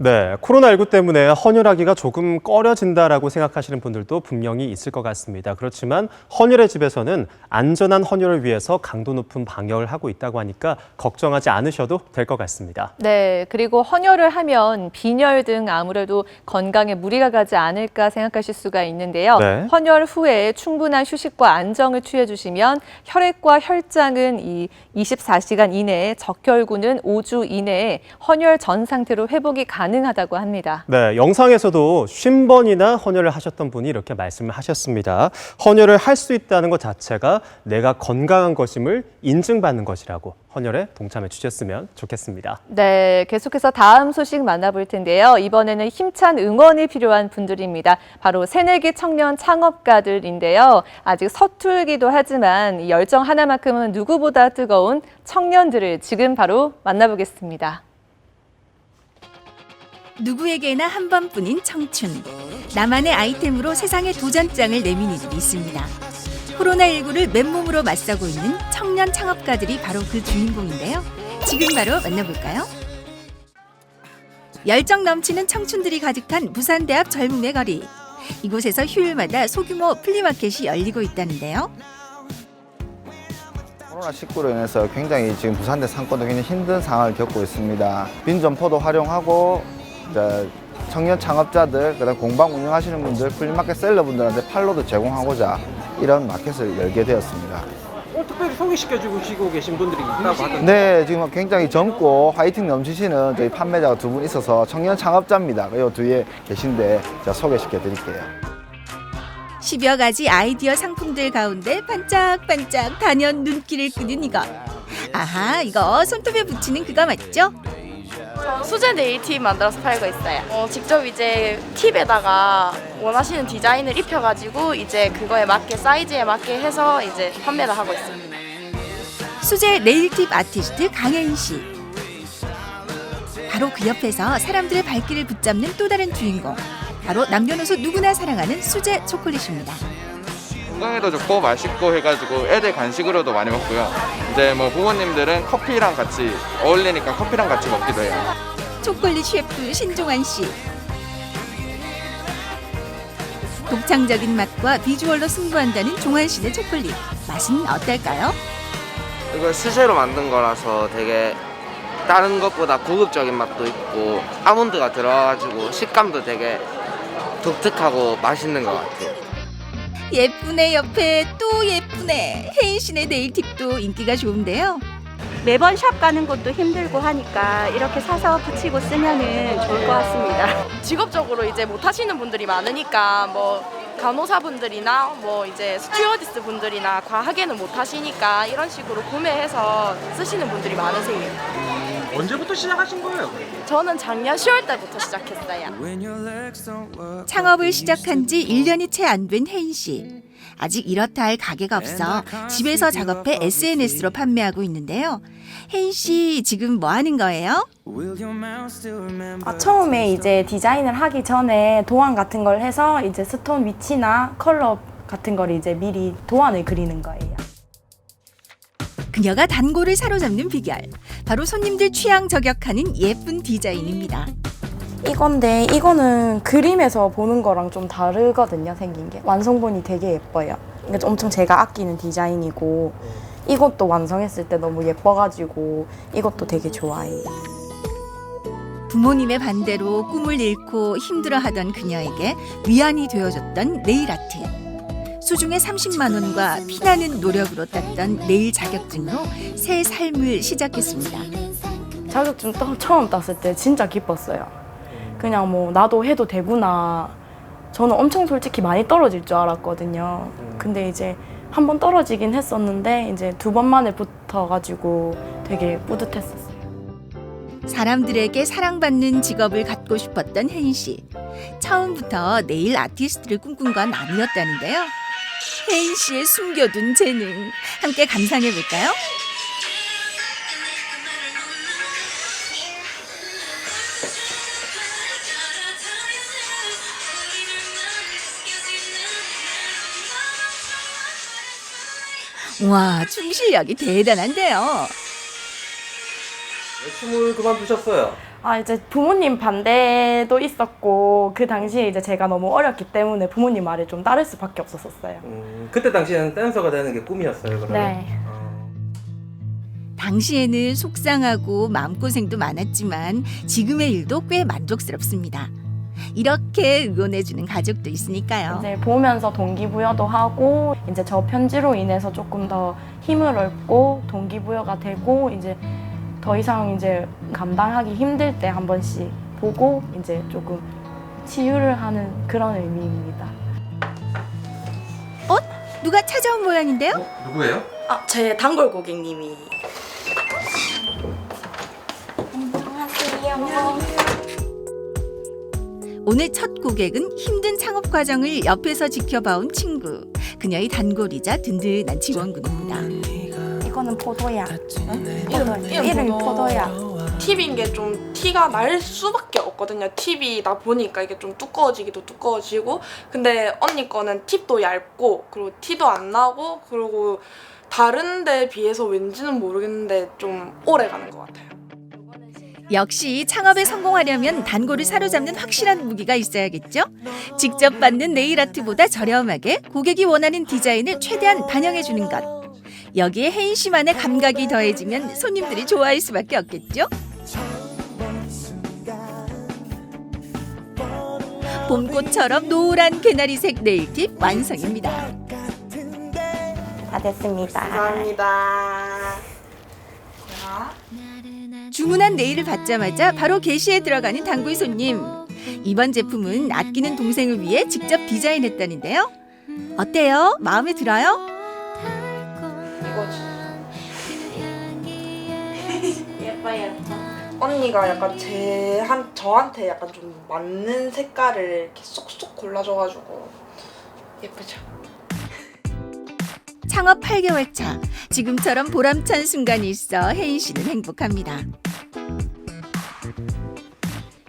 네, 코로나19 때문에 헌혈하기가 조금 꺼려진다라고 생각하시는 분들도 분명히 있을 것 같습니다. 그렇지만 헌혈의 집에서는 안전한 헌혈을 위해서 강도 높은 방역을 하고 있다고 하니까 걱정하지 않으셔도 될 것 같습니다. 네, 그리고 헌혈을 하면 빈혈 등 아무래도 건강에 무리가 가지 않을까 생각하실 수가 있는데요. 네. 헌혈 후에 충분한 휴식과 안정을 취해 주시면 혈액과 혈장은 이 24시간 이내에, 적혈구는 5주 이내에 헌혈 전 상태로 회복이 가능하다고 합니다. 네, 영상에서도 50번이나 헌혈을 하셨던 분이 이렇게 말씀을 하셨습니다. 헌혈을 할 수 있다는 것 자체가 내가 건강한 것임을 인증받는 것이라고 헌혈에 동참해 주셨으면 좋겠습니다. 네, 계속해서 다음 소식 만나볼 텐데요. 이번에는 힘찬 응원이 필요한 분들입니다. 바로 새내기 청년 창업가들인데요. 아직 서툴기도 하지만 이 열정 하나만큼은 누구보다 뜨거운 청년들을 지금 바로 만나보겠습니다. 누구에게나 한 번뿐인 청춘. 나만의 아이템으로 세상에 도전장을 내민 이들이 있습니다. 코로나19를 맨몸으로 맞서고 있는 청년 창업가들이 바로 그 주인공인데요. 지금 바로 만나볼까요? 열정 넘치는 청춘들이 가득한 부산대 앞 젊음의 거리. 이곳에서 휴일마다 소규모 플리마켓이 열리고 있다는데요. 코로나19로 인해서 굉장히 지금 부산대 상권도 굉장히 힘든 상황을 겪고 있습니다. 빈 점포도 활용하고 이제 청년 창업자들, 그다음 공방 운영하시는 분들, 플리마켓 셀러분들한테 판로도 제공하고자 이런 마켓을 열게 되었습니다. 특별히 소개시켜주시고 계신 분들이 있다고 하던데. 네, 지금 굉장히 젊고 화이팅 넘치시는 저희 판매자가 두 분 있어서 청년 창업자입니다. 이 뒤에 계신데 제가 소개시켜 드릴게요. 10여 가지 아이디어 상품들 가운데 반짝반짝 단연 눈길을 끄는 이것. 아하, 이거 손톱에 붙이는 그거 맞죠? 수제 네일팁 만들어서 팔고 있어요. 직접 이제 팁에다가 원하시는 디자인을 입혀가지고 이제 그거에 맞게, 사이즈에 맞게 해서 이제 판매를 하고 있습니다. 수제 네일팁 아티스트 강혜인 씨. 바로 그 옆에서 사람들의 발길을 붙잡는 또 다른 주인공. 바로 남녀노소 누구나 사랑하는 수제 초콜릿입니다. 건강에도 좋고 맛있고 해가지고 애들 간식으로도 많이 먹고요. 이제 뭐 부모님들은 커피랑 같이 어울리니까 커피랑 같이 먹기도 해요. 초콜릿 셰프 신종환 씨. 독창적인 맛과 비주얼로 승부한다는 종환 씨의 초콜릿. 맛은 어떨까요? 이거 수제로 만든 거라서 되게 다른 것보다 고급적인 맛도 있고 아몬드가 들어가가지고 식감도 되게 독특하고 맛있는 것 같아요. 예쁘네 옆에 또 예쁘네. 혜인 씨네 네일팁도 인기가 좋은데요. 매번 샵 가는 것도 힘들고 하니까 이렇게 사서 붙이고 쓰면은 좋을 것 같습니다. 직업적으로 이제 못 하시는 분들이 많으니까 뭐 간호사분들이나 뭐 이제 스튜어디스 분들이나 과하게는 못 하시니까 이런 식으로 구매해서 쓰시는 분들이 많으세요. 언제부터 시작하신 거예요? 저는 작년 10월 달부터 시작했어요. 창업을 시작한 지 1년이 채 안 된 혜인 씨. 아직 이렇다 할 가게가 없어 집에서 작업해 SNS로 판매하고 있는데요. 혜인 씨 지금 뭐 하는 거예요? 처음에 이제 디자인을 하기 전에 도안 같은 걸 해서 이제 스톤 위치나 컬러 같은 걸 이제 미리 도안을 그리는 거예요. 그녀가 단골을 사로잡는 비결. 바로 손님들 취향 저격하는 예쁜 디자인입니다. 이건데 이거는 그림에서 보는 거랑 좀 다르거든요, 생긴 게. 완성본이 되게 예뻐요. 이게 엄청 제가 아끼는 디자인이고 이것도 완성했을 때 너무 예뻐가지고 이것도 되게 좋아해요. 부모님의 반대로 꿈을 잃고 힘들어하던 그녀에게 위안이 되어줬던 네일 아트. 수중에 30만 원과 피나는 노력으로 땄던 네일 자격증으로 새 삶을 시작했습니다. 자격증 처음 땄을 때 진짜 기뻤어요. 그냥 뭐 나도 해도 되구나. 저는 엄청 솔직히 많이 떨어질 줄 알았거든요. 근데 이제 한 번 떨어지긴 했었는데 이제 2번 만에 붙어가지고 되게 뿌듯했었어요. 사람들에게 사랑받는 직업을 갖고 싶었던 혜인 씨. 처음부터 네일 아티스트를 꿈꾼 건 아니었다는데요. 혜인 씨의 숨겨둔 재능 함께 감상해 볼까요? 와, 춤 실력이 대단한데요. 왜 춤을 그만두셨어요? 이제 부모님 반대도 있었고 그 당시에 이제 제가 너무 어렸기 때문에 부모님 말에 좀 따를 수밖에 없었어요. 그때 당시에는 댄서가 되는 게 꿈이었어요, 그러면? 네. 당시에는 속상하고 마음고생도 많았지만 지금의 일도 꽤 만족스럽습니다. 이렇게 응원해주는 가족도 있으니까요. 이제 보면서 동기부여도 하고 이제 저 편지로 인해서 조금 더 힘을 얻고 동기부여가 되고 이제 더 이상 이제 감당하기 힘들 때 한 번씩 보고 이제 조금 치유를 하는 그런 의미입니다. 누가 찾아온 모양인데요? 누구예요? 제 단골 고객님이. 오늘 첫 고객은 힘든 창업 과정을 옆에서 지켜봐온 친구. 그녀의 단골이자 든든한 직원군입니다. 이거는 포도야. 이름이 포도야. 팁인 게 좀 티가 날 수밖에 없거든요. 팁이다 보니까 이게 좀 두꺼워지기도 두꺼워지고, 근데 언니 거는 팁도 얇고 그리고 티도 안 나고 그리고 다른 데 비해서 왠지는 모르겠는데 좀 오래 가는 것 같아요. 역시 창업에 성공하려면 단골을 사로잡는 확실한 무기가 있어야겠죠? 직접 받는 네일 아트보다 저렴하게 고객이 원하는 디자인을 최대한 반영해주는 것. 여기에 혜인 씨만의 감각이 더해지면 손님들이 좋아할 수밖에 없겠죠? 봄꽃처럼 노란 개나리색 네일팁 완성입니다. 됐습니다. 감사합니다. 주문한 네일을 받자마자 바로 게시에 들어가는 단골 손님. 이번 제품은 아끼는 동생을 위해 직접 디자인했다는데요. 어때요? 마음에 들어요? 예뻐. 언니가 약간 저한테 약간 좀 맞는 색깔을 이렇게 쏙쏙 골라줘가지고 예쁘죠? 창업 8개월 차. 지금처럼 보람찬 순간이 있어 혜인 씨는 행복합니다.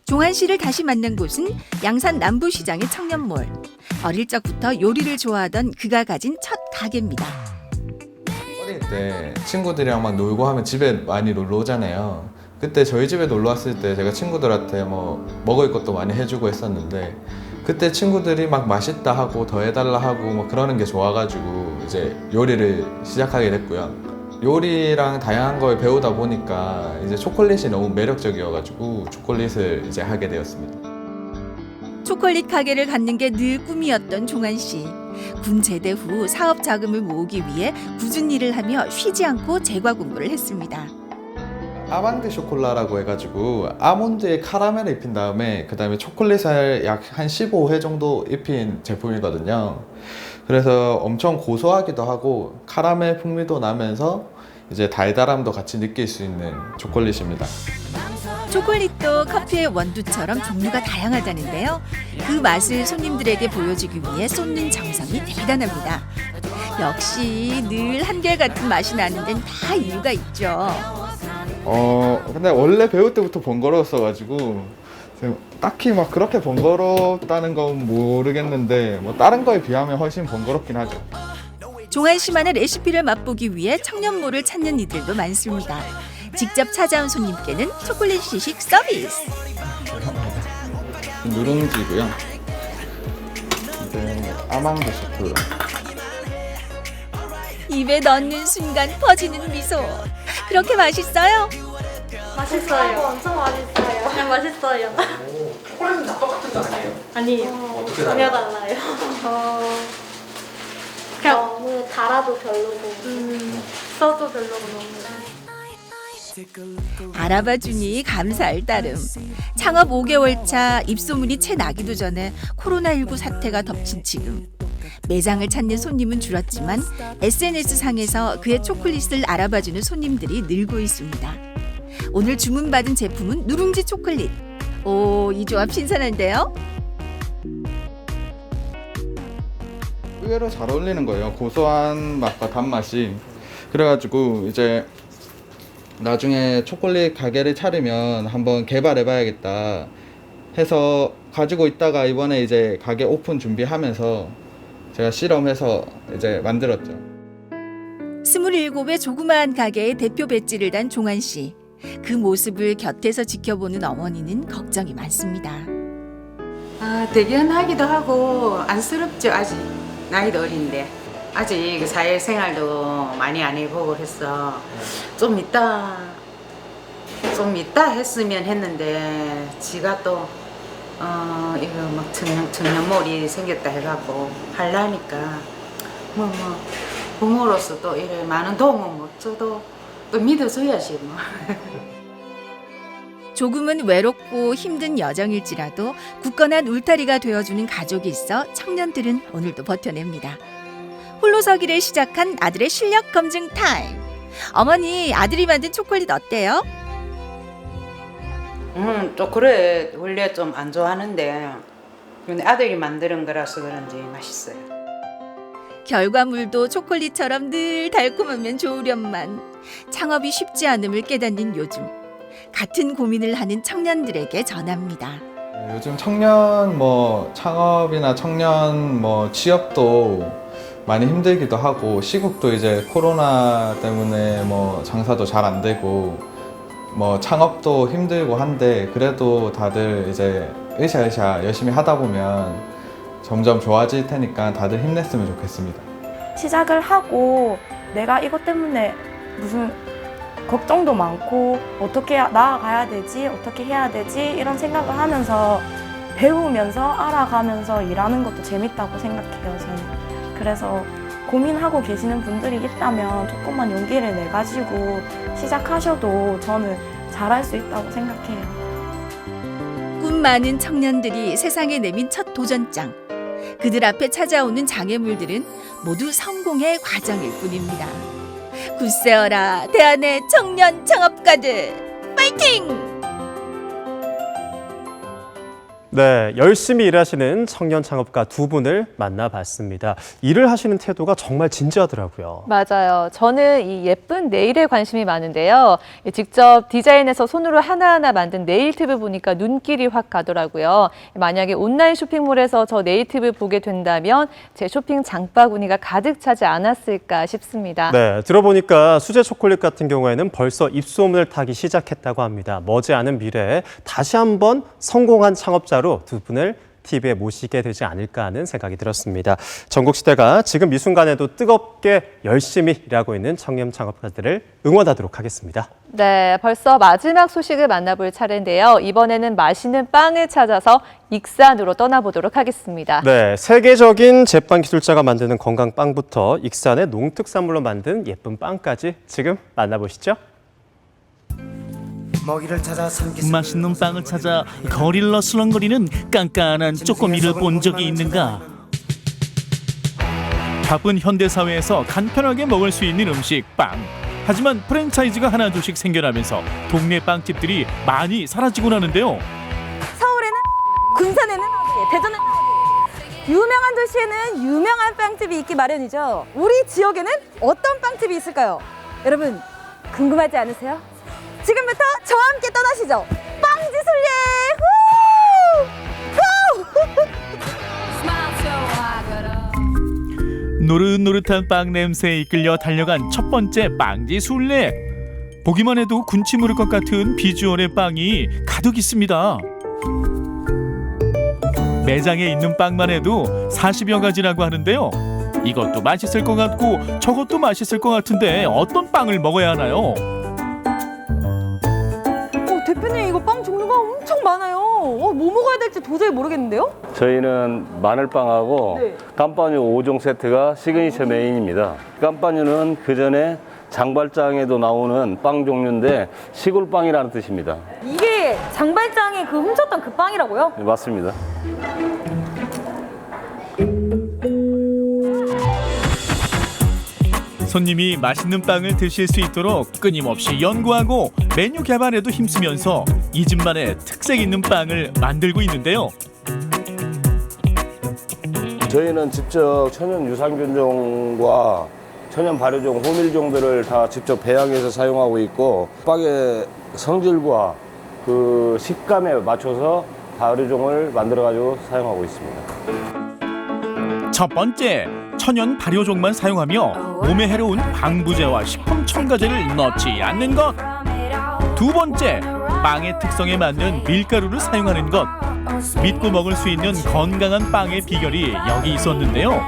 종한 씨를 다시 만난 곳은 양산 남부시장의 청년몰. 어릴 적부터 요리를 좋아하던 그가 가진 첫 가게입니다. 어릴 때 친구들이랑 막 놀고 하면 집에 많이 놀러 오잖아요. 그때 저희 집에 놀러 왔을 때 제가 친구들한테 뭐 먹을 것도 많이 해주고 했었는데 그때 친구들이 막 맛있다 하고 더 해달라 하고 뭐 그러는 게 좋아가지고 이제 요리를 시작하게 됐고요. 요리랑 다양한 걸 배우다 보니까 이제 초콜릿이 너무 매력적이어가지고 초콜릿을 이제 하게 되었습니다. 초콜릿 가게를 갖는 게 늘 꿈이었던 종한 씨. 군 제대 후 사업 자금을 모으기 위해 꾸준히 일을 하며 쉬지 않고 제과 공부를 했습니다. 아망드 쇼콜라라고 해가지고 아몬드에 카라멜을 입힌 다음에 그 다음에 초콜릿을 약 한 15회 정도 입힌 제품이거든요. 그래서 엄청 고소하기도 하고 카라멜 풍미도 나면서 이제 달달함도 같이 느낄 수 있는 초콜릿입니다. 초콜릿도 커피의 원두처럼 종류가 다양하다는데요. 그 맛을 손님들에게 보여주기 위해 쏟는 정성이 대단합니다. 역시 늘 한결같은 맛이 나는 데는 다 이유가 있죠. 근데 원래 배울 때부터 번거로웠어가지고 딱히 막 그렇게 번거롭다는 건 모르겠는데 뭐 다른 거에 비하면 훨씬 번거롭긴 하죠. 종한 씨만의 레시피를 맛보기 위해 청년모를 찾는 이들도 많습니다. 직접 찾아온 손님께는 초콜릿 시식 서비스. 누룽지고요. 이제 아망드 쇼콜라. 입에 넣는 순간 퍼지는 미소. 그렇게 맛있어요? 맛있어요. 엄청 맛있어요. 그냥 맛있어요. 초콜릿은 다 똑같은 거 아니에요? 아니에요. 어떻게 전혀 달라요? 달라요. 그냥 너무 달아도 별로고 써도 별로고 너무. 알아봐주니 감사할 따름. 창업 5개월 차 입소문이 채 나기도 전에 코로나19 사태가 덮친 지금. 매장을 찾는 손님은 줄었지만 SNS상에서 그의 초콜릿을 알아봐주는 손님들이 늘고 있습니다. 오늘 주문받은 제품은 누룽지 초콜릿. 오, 이 조합 신선한데요? 의외로 잘 어울리는 거예요. 고소한 맛과 단맛이. 그래가지고 이제 나중에 초콜릿 가게를 차리면 한번 개발해봐야겠다 해서 가지고 있다가 이번에 이제 가게 오픈 준비하면서 제가 실험해서 이제 만들었죠. 27의 조그마한 가게의 대표 배지를 단 종한 씨. 그 모습을 곁에서 지켜보는 어머니는 걱정이 많습니다. 대견하기도 하고 안쓰럽죠. 아직 나이도 어린데 아직 사회생활도 많이 안 해보고 해서 좀 이따 했으면 했는데 지가 또 이거 막 청년몰이 생겼다 해갖고 하려니까 뭐 부모로서 또 이래 많은 도움은 못 줘도 또 믿어줘야지 뭐. 조금은 외롭고 힘든 여정일지라도 굳건한 울타리가 되어주는 가족이 있어 청년들은 오늘도 버텨냅니다. 홀로서기를 시작한 아들의 실력 검증 타임. 어머니, 아들이 만든 초콜릿 어때요? 또 그래 원래 좀 안 좋아하는데 근데 아들이 만드는 거라서 그런지 맛있어요. 결과물도 초콜릿처럼 늘 달콤하면 좋으련만. 창업이 쉽지 않음을 깨닫는 요즘. 같은 고민을 하는 청년들에게 전합니다. 요즘 청년 창업이나 청년 취업도 많이 힘들기도 하고 시국도 이제 코로나 때문에 장사도 잘 안 되고 창업도 힘들고 한데 그래도 다들 이제 으쌰으쌰 열심히 하다 보면 점점 좋아질 테니까 다들 힘냈으면 좋겠습니다. 시작을 하고 내가 이것 때문에 무슨 걱정도 많고 어떻게 나아가야 되지, 어떻게 해야 되지 이런 생각을 하면서 배우면서 알아가면서 일하는 것도 재밌다고 생각해요, 저는. 그래서 고민하고 계시는 분들이 있다면 조금만 용기를 내가지고 시작하셔도 저는 잘할 수 있다고 생각해요. 꿈 많은 청년들이 세상에 내민 첫 도전장. 그들 앞에 찾아오는 장애물들은 모두 성공의 과정일 뿐입니다. 굳세어라 대한의 청년 창업가들 파이팅! 네, 열심히 일하시는 청년 창업가 두 분을 만나봤습니다. 일을 하시는 태도가 정말 진지하더라고요. 맞아요. 저는 이 예쁜 네일에 관심이 많은데요. 직접 디자인해서 손으로 하나하나 만든 네일팁을 보니까 눈길이 확 가더라고요. 만약에 온라인 쇼핑몰에서 저 네일팁을 보게 된다면 제 쇼핑 장바구니가 가득 차지 않았을까 싶습니다. 네, 들어보니까 수제 초콜릿 같은 경우에는 벌써 입소문을 타기 시작했다고 합니다. 머지않은 미래에 다시 한번 성공한 창업자로 두 분을 TV에 모시게 되지 않을까 하는 생각이 들었습니다. 전국시대가 지금 이 순간에도 뜨겁게 열심히 일하고 있는 청년 창업가들을 응원하도록 하겠습니다. 네, 벌써 마지막 소식을 만나볼 차례인데요. 이번에는 맛있는 빵을 찾아서 익산으로 떠나보도록 하겠습니다. 네, 세계적인 제빵 기술자가 만드는 건강빵부터 익산의 농특산물로 만든 예쁜 빵까지 지금 만나보시죠. 맛있는 빵을 찾아 거리를 어슬렁거리는 깐깐한 쪼꼬미를 본 적이 있는가? 바쁜 현대사회에서 간편하게 먹을 수 있는 음식, 빵. 하지만 프랜차이즈가 하나둘씩 생겨나면서 동네 빵집들이 많이 사라지곤 하는데요. 서울에는 군산에는 대전에는 유명한 도시에는 유명한 빵집이 있기 마련이죠. 우리 지역에는 어떤 빵집이 있을까요? 여러분 궁금하지 않으세요? 지금부터 저와 함께 떠나시죠. 빵지술래! 노릇노릇한 빵 냄새에 이끌려 달려간 첫 번째 빵지 술래. 보기만 해도 군침 흐를 것 같은 비주얼의 빵이 가득 있습니다. 매장에 있는 빵만 해도 40여 가지라고 하는데요. 이것도 맛있을 것 같고 저것도 맛있을 것 같은데 어떤 빵을 먹어야 하나요? 대표님 이거 빵 종류가 엄청 많아요. 뭐 먹어야 될지 도저히 모르겠는데요? 저희는 마늘빵하고 깜빠뉴 5종 세트가 시그니처 메인입니다. 깜빠뉴는 그 전에 장발장에도 나오는 빵 종류인데 시골빵이라는 뜻입니다. 이게 장발장에 그 훔쳤던 그 빵이라고요? 네, 맞습니다. 손님이 맛있는 빵을 드실 수 있도록 끊임없이 연구하고 메뉴 개발에도 힘쓰면서 이 집만의 특색 있는 빵을 만들고 있는데요. 저희는 직접 천연 유산균종과 천연 발효종, 호밀종들을 다 직접 배양해서 사용하고 있고 빵의 성질과 그 식감에 맞춰서 발효종을 만들어가지고 사용하고 있습니다. 첫 번째, 천연 발효종만 사용하며 몸에 해로운 방부제와 식품 첨가제를 넣지 않는 것. 두 번째, 빵의 특성에 맞는 밀가루를 사용하는 것. 믿고 먹을 수 있는 건강한 빵의 비결이 여기 있었는데요.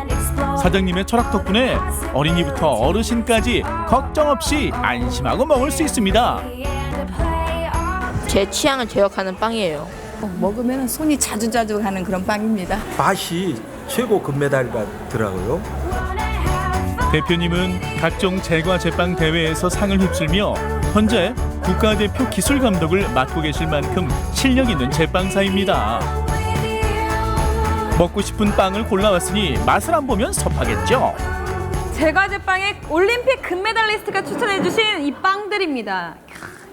사장님의 철학 덕분에 어린이부터 어르신까지 걱정 없이 안심하고 먹을 수 있습니다. 제 취향을 저격하는 빵이에요. 먹으면 손이 자주자주 가는 그런 빵입니다. 맛이 최고 금메달이더라고요. 대표님은 각종 제과 제빵 대회에서 상을 휩쓸며 현재 국가대표 기술 감독을 맡고 계실 만큼 실력 있는 제빵사입니다. 먹고 싶은 빵을 골라왔으니 맛을 안 보면 섭하겠죠. 제과 제빵의 올림픽 금메달리스트가 추천해주신 이 빵들입니다.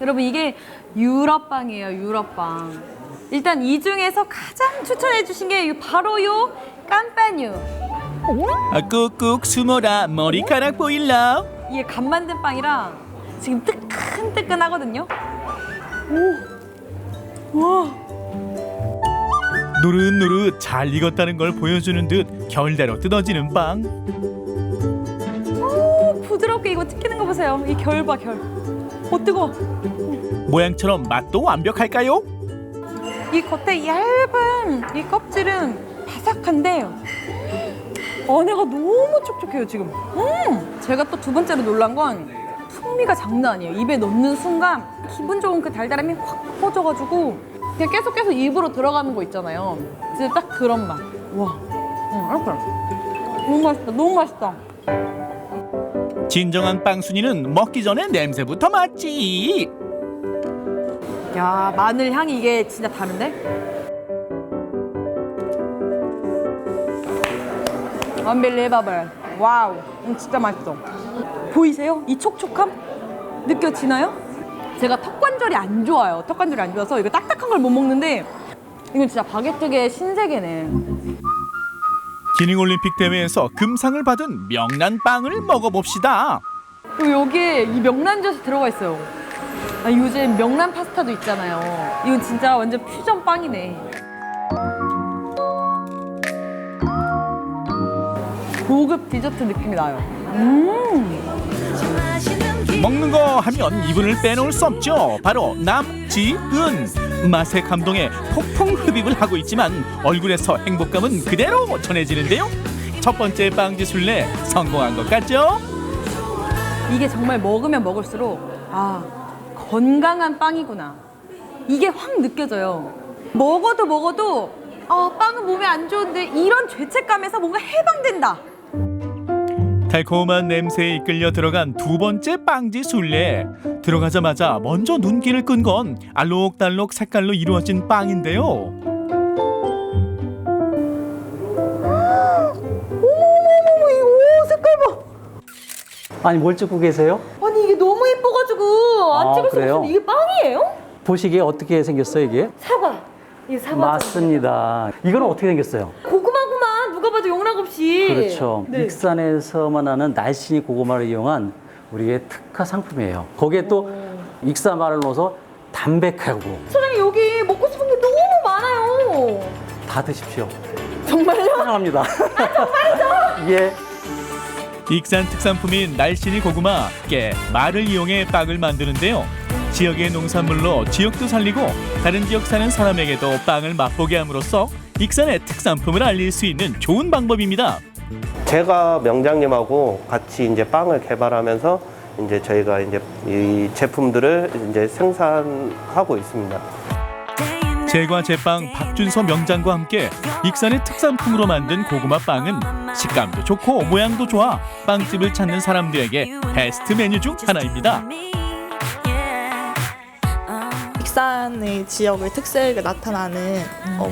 여러분 이게 유럽빵이에요. 유럽빵. 일단 이 중에서 가장 추천해주신 게 바로 요 깜빠뉴. 꾹꾹 숨어라 머리카락 보일라. 이게 간 만든 빵이라 지금 뜨끈뜨끈하거든요. 오, 와. 노릇노릇 잘 익었다는 걸 보여주는 듯 결대로 뜯어지는 빵. 오, 부드럽게 이거 튀기는 거 보세요. 이 결 봐, 결. 뜨거워. 모양처럼 맛도 완벽할까요? 이 겉에 얇은 이 껍질은 바삭한데 안에가 너무 촉촉해요 지금. 제가 또 두 번째로 놀란 건 풍미가 장난 아니에요. 입에 넣는 순간 기분 좋은 그 달달함이 확 퍼져가지고 그냥 계속 입으로 들어가는 거 있잖아요. 진짜 딱 그런 맛. 와, 너무 맛있다. 너무 맛있다. 진정한 빵순이는 먹기 전에 냄새부터 맡지. 야, 마늘 향이 이게 진짜 다른데? 언빌리버블. 와우, 진짜 맛있어. 보이세요? 이 촉촉함? 느껴지나요? 제가 턱관절이 안 좋아요. 턱관절이 안 좋아서 이거 딱딱한 걸 못 먹는데 이건 진짜 바게트계의 신세계네. 기능올림픽 대회에서 금상을 받은 명란빵을 먹어봅시다. 여기에 이 명란젓이 들어가 있어요. 요즘 명란 파스타도 있잖아요. 이건 진짜 완전 퓨전 빵이네. 고급 디저트 느낌이 나요. 먹는 거 하면 이분을 빼놓을 수 없죠. 바로 남지은. 맛의 감동에 폭풍 흡입을 하고 있지만 얼굴에서 행복감은 그대로 전해지는데요. 첫 번째 빵지 술래 성공한 것 같죠? 이게 정말 먹으면 먹을수록 건강한 빵이구나. 이게 확 느껴져요. 먹어도 빵은 몸에 안 좋은데 이런 죄책감에서 뭔가 해방된다. 달콤한 냄새에 이끌려 들어간 두 번째 빵지 순례. 들어가자마자 먼저 눈길을 끈 건 알록달록 색깔로 이루어진 빵인데요. 이거 색깔 봐. 아니 뭘 찍고 계세요? 아니 이게 너무 예뻐가지고 안 아, 찍을 수 그래요? 없는데 이게 빵이에요? 보시기에 어떻게 생겼어요 이게? 사과. 이게 사과. 맞습니다. 이거는 어떻게 생겼어요? 고구마구만 누가 봐도 영락없이. 그렇죠. 네. 익산에서만 하는 날씬이 고구마를 이용한 우리의 특화 상품이에요. 거기에 또 익사마를 넣어서 담백하고 사장님 여기 먹고 싶은 게 너무 많아요. 다 드십시오. 정말요? 환영합니다. 정말이죠? 예. 익산 특산품인 날씬이 고구마, 깨, 말을 이용해 빵을 만드는데요. 지역의 농산물로 지역도 살리고 다른 지역 사는 사람에게도 빵을 맛보게 함으로써 익산의 특산품을 알릴 수 있는 좋은 방법입니다. 제가 명장님하고 같이 이제 빵을 개발하면서 이제 저희가 이제 이 제품들을 이제 생산하고 있습니다. 제과 제빵 박준서 명장과 함께 익산의 특산품으로 만든 고구마 빵은 식감도 좋고 모양도 좋아 빵집을 찾는 사람들에게 베스트 메뉴 중 하나입니다. 익산의 지역의 특색을 나타나는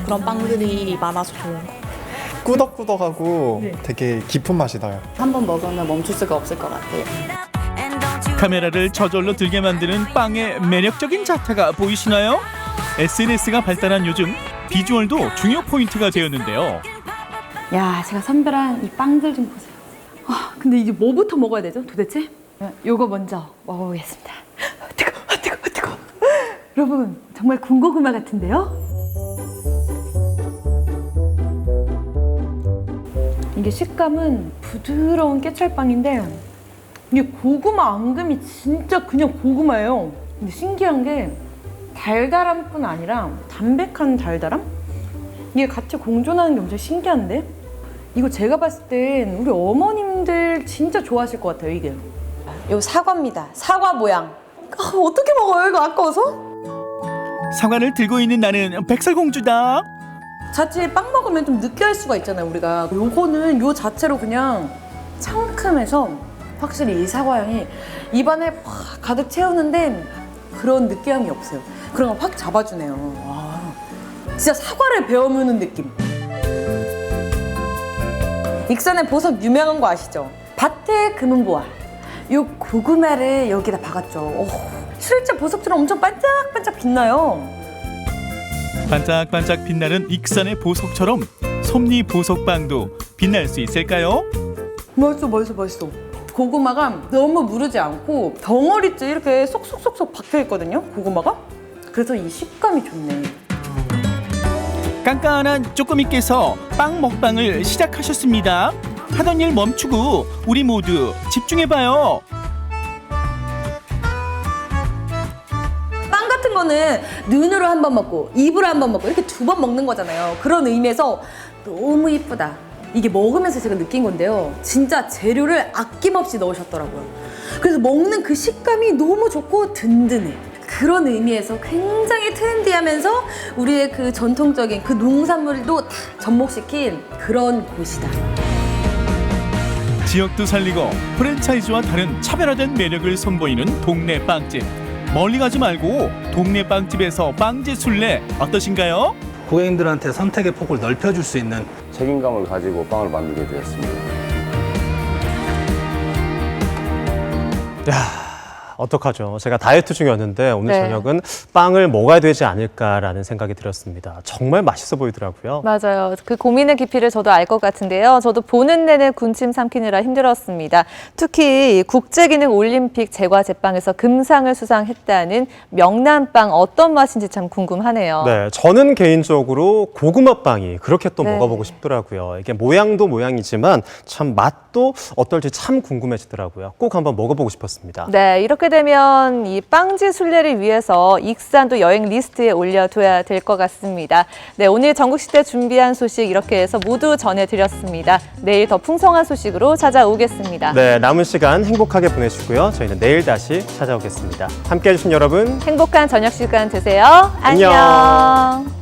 그런 빵들이 많아서 좋은 것 같아요. 꾸덕꾸덕하고 되게 깊은 맛이 나요. 한번 먹으면 멈출 수가 없을 것 같아요. 카메라를 저절로 들게 만드는 빵의 매력적인 자태가 보이시나요? SNS가 발달한 요즘 비주얼도 중요 포인트가 되었는데요. 야, 제가 선별한 이 빵들 좀 보세요. 아, 근데 이제 뭐부터 먹어야 되죠, 도대체? 요거 먼저 먹어보겠습니다. 뜨거워. 여러분, 정말 군고구마 같은데요? 이게 식감은 부드러운 깨찰빵인데 이게 고구마 앙금이 진짜 그냥 고구마예요. 근데 신기한 게 달달함뿐 아니라 담백한 달달함? 이게 같이 공존하는 게 엄청 신기한데? 이거 제가 봤을 땐 우리 어머님들 진짜 좋아하실 것 같아요, 이게. 이거 사과입니다. 사과 모양. 아, 어떻게 먹어요, 이거 아까워서? 사과를 들고 있는 나는 백설공주다. 자칫 빵 먹으면 좀 느끼할 수가 있잖아요, 우리가. 요거는 요 자체로 그냥 상큼해서 확실히 이 사과향이 입안에 팍 가득 채우는데 그런 느끼함이 없어요. 그런 걸 확 잡아주네요. 와, 진짜 사과를 베어 무는 느낌. 익산의 보석 유명한 거 아시죠? 밭의 금은보화. 요 고구마를 여기다 박았죠. 실제 보석처럼 엄청 반짝반짝 빛나요. 반짝반짝 빛나는 익산의 보석처럼 섭리 보석빵도 빛날 수 있을까요? 맛있어. 고구마가 너무 무르지 않고 덩어리째 이렇게 쏙쏙쏙쏙 박혀있거든요, 고구마가. 그래서 이 식감이 좋네. 깐깐한 쪼꼬미께서 빵 먹방을 시작하셨습니다. 하던 일 멈추고 우리 모두 집중해봐요. 빵 같은 거는 눈으로 한 번 먹고 입으로 한 번 먹고 이렇게 두 번 먹는 거잖아요. 그런 의미에서 너무 이쁘다. 이게 먹으면서 제가 느낀 건데요. 진짜 재료를 아낌없이 넣으셨더라고요. 그래서 먹는 그 식감이 너무 좋고 든든해. 그런 의미에서 굉장히 트렌디하면서 우리의 그 전통적인 그 농산물도 다 접목시킨 그런 곳이다. 지역도 살리고 프랜차이즈와 다른 차별화된 매력을 선보이는 동네 빵집. 멀리 가지 말고 동네 빵집에서 빵제 순례 어떠신가요? 고객님들한테 선택의 폭을 넓혀줄 수 있는 책임감을 가지고 빵을 만들게 되었습니다. 야, 어떡하죠? 제가 다이어트 중이었는데 오늘 네. 저녁은 빵을 먹어야 되지 않을까라는 생각이 들었습니다. 정말 맛있어 보이더라고요. 맞아요. 그 고민의 깊이를 저도 알 것 같은데요. 저도 보는 내내 군침 삼키느라 힘들었습니다. 특히 국제기능 올림픽 제과 제빵에서 금상을 수상했다는 명란빵 어떤 맛인지 참 궁금하네요. 네, 저는 개인적으로 고구마빵이 그렇게 또 네. 먹어보고 싶더라고요. 이게 모양도 모양이지만 참 맛도 어떨지 참 궁금해지더라고요. 꼭 한번 먹어보고 싶었습니다. 네, 이렇게 되면 이 빵지 순례를 위해서 익산도 여행 리스트에 올려둬야 될 것 같습니다. 네, 오늘 전국시대 준비한 소식 이렇게 해서 모두 전해드렸습니다. 내일 더 풍성한 소식으로 찾아오겠습니다. 네, 남은 시간 행복하게 보내시고요. 저희는 내일 다시 찾아오겠습니다. 함께해 주신 여러분 행복한 저녁 시간 되세요. 안녕.